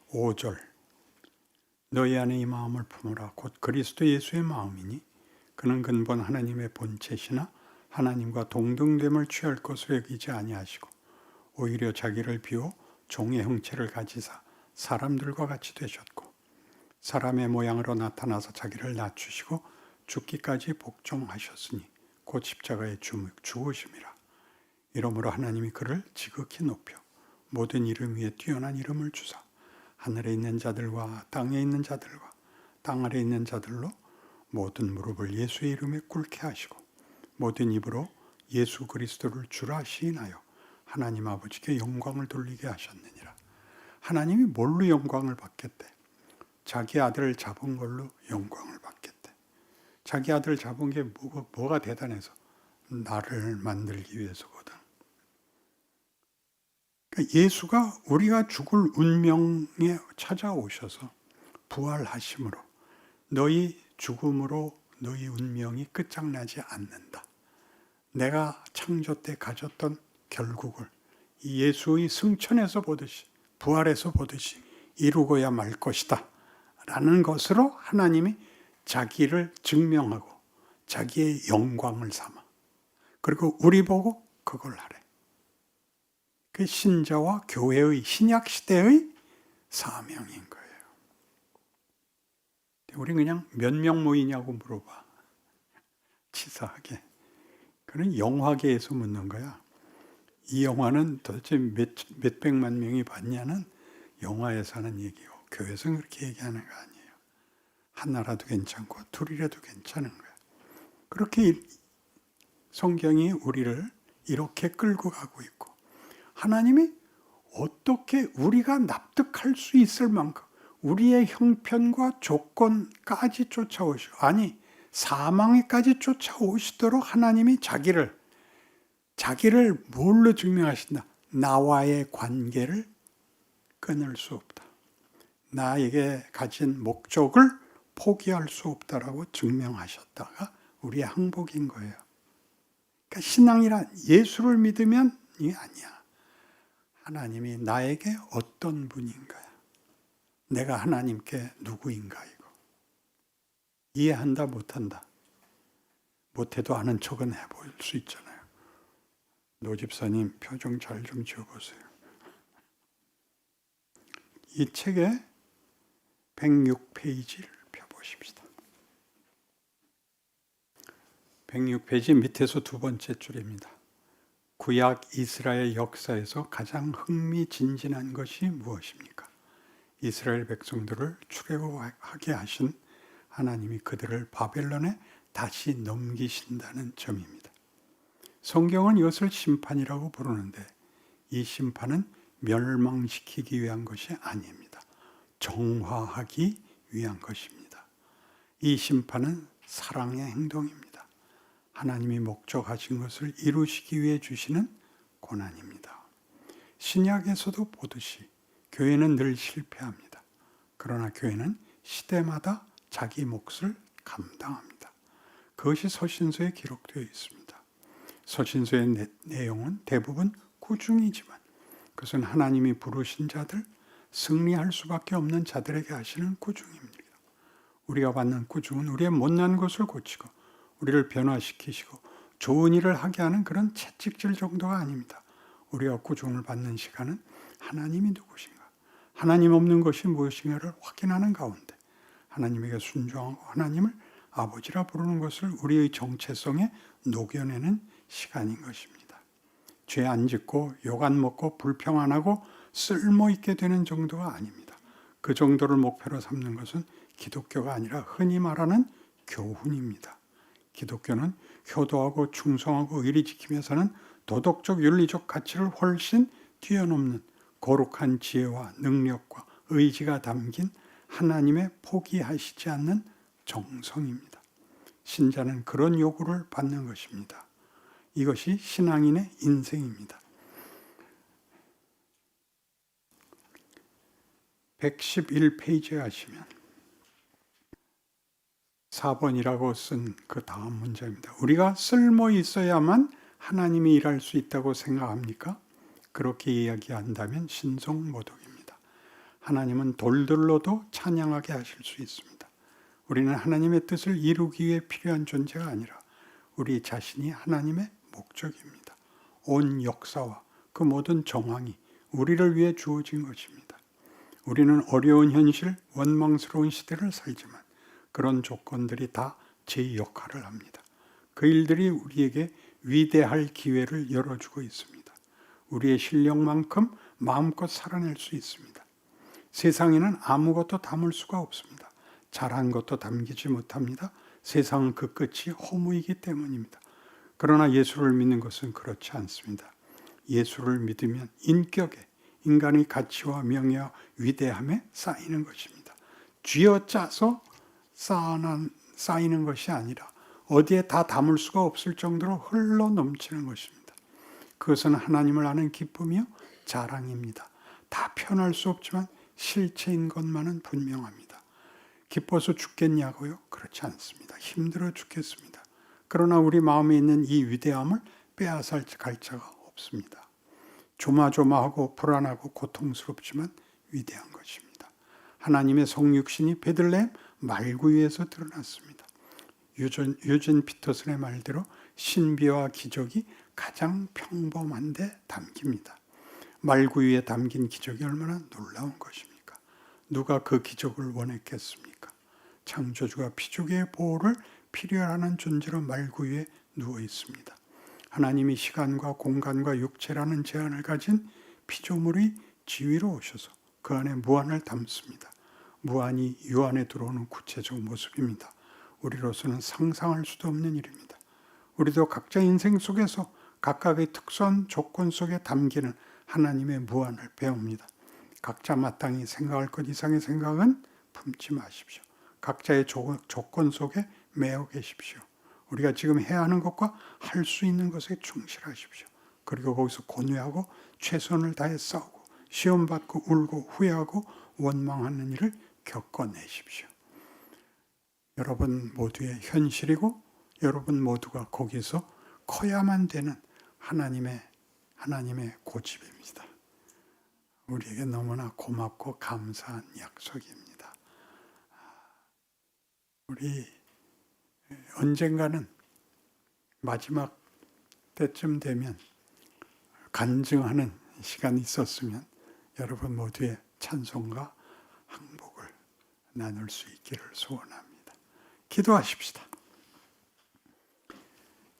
5절 너희 안에 이 마음을 품으라 곧 그리스도 예수의 마음이니 그는 근본 하나님의 본체시나 하나님과 동등됨을 취할 것으로 여기지 아니하시고 오히려 자기를 비워 종의 형체를 가지사 사람들과 같이 되셨고 사람의 모양으로 나타나서 자기를 낮추시고 죽기까지 복종하셨으니 곧 십자가에 죽으심이라. 이러므로 하나님이 그를 지극히 높여 모든 이름 위에 뛰어난 이름을 주사 하늘에 있는 자들과 땅에 있는 자들과 땅 아래에 있는 자들로 모든 무릎을 예수의 이름에 꿇게 하시고 모든 입으로 예수 그리스도를 주라 시인하여 하나님 아버지께 영광을 돌리게 하셨느니라. 하나님이 뭘로 영광을 받겠대? 자기 아들을 잡은 걸로 영광을 받겠대. 자기 아들을 잡은 게 뭐가 대단해서? 나를 만들기 위해서거든. 그러니까 예수가 우리가 죽을 운명에 찾아오셔서 부활하심으로 너희 죽음으로 너희 운명이 끝장나지 않는다. 내가 창조 때 가졌던 결국을 이 예수의 승천에서 보듯이 부활에서 보듯이 이루고야 말 것이다 라는 것으로 하나님이 자기를 증명하고 자기의 영광을 삼아 그리고 우리 보고 그걸 하래. 그 신자와 교회의 신약 시대의 사명인 거예요. 우리 그냥 몇 명 모이냐고 물어봐. 치사하게. 그런 영화계에서 묻는 거야. 이 영화는 도대체 몇 백만 명이 봤냐는 영화에서 하는 얘기고 교회에서는 그렇게 얘기하는 거 아니에요. 하나라도 괜찮고 둘이라도 괜찮은 거야. 그렇게 성경이 우리를 이렇게 끌고 가고 있고 하나님이 어떻게 우리가 납득할 수 있을 만큼 우리의 형편과 조건까지 쫓아오시고 아니 사망에까지 쫓아오시도록 하나님이 자기를 뭘로 증명하신다? 나와의 관계를 끊을 수 없다. 나에게 가진 목적을 포기할 수 없다라고 증명하셨다가 우리의 항복인 거예요. 그러니까 신앙이란 예수를 믿으면 이게 아니야. 하나님이 나에게 어떤 분인가요? 내가 하나님께 누구인가 이거. 이해한다 못한다. 못해도 아는 척은 해볼 수 있잖아요. 노 집사님 표정 잘 좀 지어보세요. 이 책에 106페이지를 펴보십시다. 106페이지 밑에서 두 번째 줄입니다. 구약 이스라엘 역사에서 가장 흥미진진한 것이 무엇입니까? 이스라엘 백성들을 출애굽하게 하신 하나님이 그들을 바벨론에 다시 넘기신다는 점입니다. 성경은 이것을 심판이라고 부르는데 이 심판은 멸망시키기 위한 것이 아닙니다. 정화하기 위한 것입니다. 이 심판은 사랑의 행동입니다. 하나님이 목적하신 것을 이루시기 위해 주시는 고난입니다. 신약에서도 보듯이 교회는 늘 실패합니다. 그러나 교회는 시대마다 자기 몫을 감당합니다. 그것이 서신서에 기록되어 있습니다. 서신서의 내용은 대부분 꾸중이지만 그것은 하나님이 부르신 자들, 승리할 수밖에 없는 자들에게 하시는 꾸중입니다. 우리가 받는 꾸중은 우리의 못난 것을 고치고 우리를 변화시키시고 좋은 일을 하게 하는 그런 채찍질 정도가 아닙니다. 우리가 꾸중을 받는 시간은 하나님이 누구신가, 하나님 없는 것이 무엇인가를 확인하는 가운데 하나님에게 순종하고 하나님을 아버지라 부르는 것을 우리의 정체성에 녹여내는 시간인 것입니다. 죄 안 짓고 욕 안 먹고 불평 안 하고 쓸모있게 되는 정도가 아닙니다. 그 정도를 목표로 삼는 것은 기독교가 아니라 흔히 말하는 교훈입니다. 기독교는 효도하고 충성하고 의리 지키며 사는 도덕적 윤리적 가치를 훨씬 뛰어넘는 거룩한 지혜와 능력과 의지가 담긴 하나님의 포기하시지 않는 정성입니다. 신자는 그런 요구를 받는 것입니다. 이것이 신앙인의 인생입니다. 111페이지에 하시면 4번이라고 쓴 그 다음 문제입니다. 우리가 쓸모 있어야만 하나님이 일할 수 있다고 생각합니까? 그렇게 이야기한다면 신성모독입니다. 하나님은 돌들로도 찬양하게 하실 수 있습니다. 우리는 하나님의 뜻을 이루기 위해 필요한 존재가 아니라 우리 자신이 하나님의 목적입니다. 온 역사와 그 모든 정황이 우리를 위해 주어진 것입니다. 우리는 어려운 현실, 원망스러운 시대를 살지만 그런 조건들이 다 제 역할을 합니다. 그 일들이 우리에게 위대할 기회를 열어주고 있습니다. 우리의 실력만큼 마음껏 살아낼 수 있습니다. 세상에는 아무것도 담을 수가 없습니다. 잘한 것도 담기지 못합니다. 세상은 그 끝이 허무이기 때문입니다. 그러나 예수를 믿는 것은 그렇지 않습니다. 예수를 믿으면 인격에 인간의 가치와 명예와 위대함에 쌓이는 것입니다. 쥐어짜서 쌓이는 것이 아니라 어디에 다 담을 수가 없을 정도로 흘러 넘치는 것입니다. 그것은 하나님을 아는 기쁨이요 자랑입니다. 다 표현할 수 없지만 실체인 것만은 분명합니다. 기뻐서 죽겠냐고요? 그렇지 않습니다. 힘들어 죽겠습니다. 그러나 우리 마음에 있는 이 위대함을 빼앗을 자가 없습니다. 조마조마하고 불안하고 고통스럽지만 위대한 것입니다. 하나님의 성육신이 베들레헴 말구유에서 드러났습니다. 유진 피터슨의 말대로 신비와 기적이 가장 평범한데 담깁니다. 말구유에 담긴 기적이 얼마나 놀라운 것입니까? 누가 그 기적을 원했겠습니까? 창조주가 피조계의 보호를 필요로 하는 존재로 말구유에 누워 있습니다. 하나님이 시간과 공간과 육체라는 제한을 가진 피조물의 지위로 오셔서 그 안에 무한을 담습니다. 무한이 유 안에 들어오는 구체적 모습입니다. 우리로서는 상상할 수도 없는 일입니다. 우리도 각자 인생 속에서 각각의 특수한 조건 속에 담기는 하나님의 무한을 배웁니다. 각자 마땅히 생각할 것 이상의 생각은 품지 마십시오. 각자의 조건 속에 매여 계십시오. 우리가 지금 해야 하는 것과 할 수 있는 것에 충실하십시오. 그리고 거기서 고뇌하고 최선을 다해 싸우고 시험받고 울고 후회하고 원망하는 일을 겪어내십시오. 여러분 모두의 현실이고 여러분 모두가 거기서 커야만 되는 하나님의 고집입니다. 우리에게 너무나 고맙고 감사한 약속입니다. 우리 언젠가는 마지막 때쯤 되면 간증하는 시간이 있었으면 여러분 모두의 찬송과 항복을 나눌 수 있기를 소원합니다. 기도하십시다.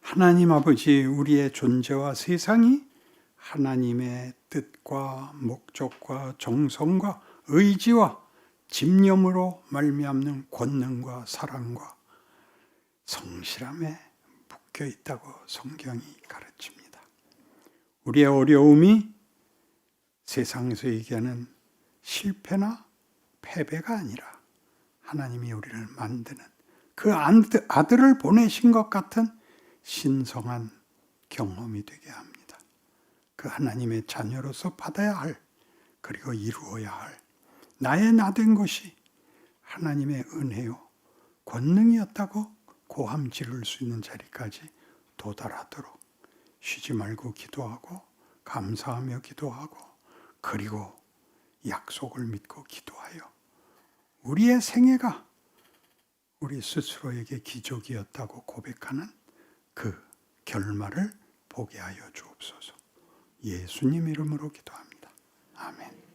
하나님 아버지, 우리의 존재와 세상이 하나님의 뜻과 목적과 정성과 의지와 집념으로 말미암는 권능과 사랑과 성실함에 묶여 있다고 성경이 가르칩니다. 우리의 어려움이 세상에서 얘기하는 실패나 패배가 아니라 하나님이 우리를 만드는 그 아들을 보내신 것 같은 신성한 경험이 되게 합니다. 그 하나님의 자녀로서 받아야 할, 그리고 이루어야 할 나의 나된 것이 하나님의 은혜요 권능이었다고 고함 지를 수 있는 자리까지 도달하도록 쉬지 말고 기도하고 감사하며 기도하고 그리고 약속을 믿고 기도하여 우리의 생애가 우리 스스로에게 기적이었다고 고백하는 그 결말을 보게 하여 주옵소서. 예수님 이름으로 기도합니다. 아멘.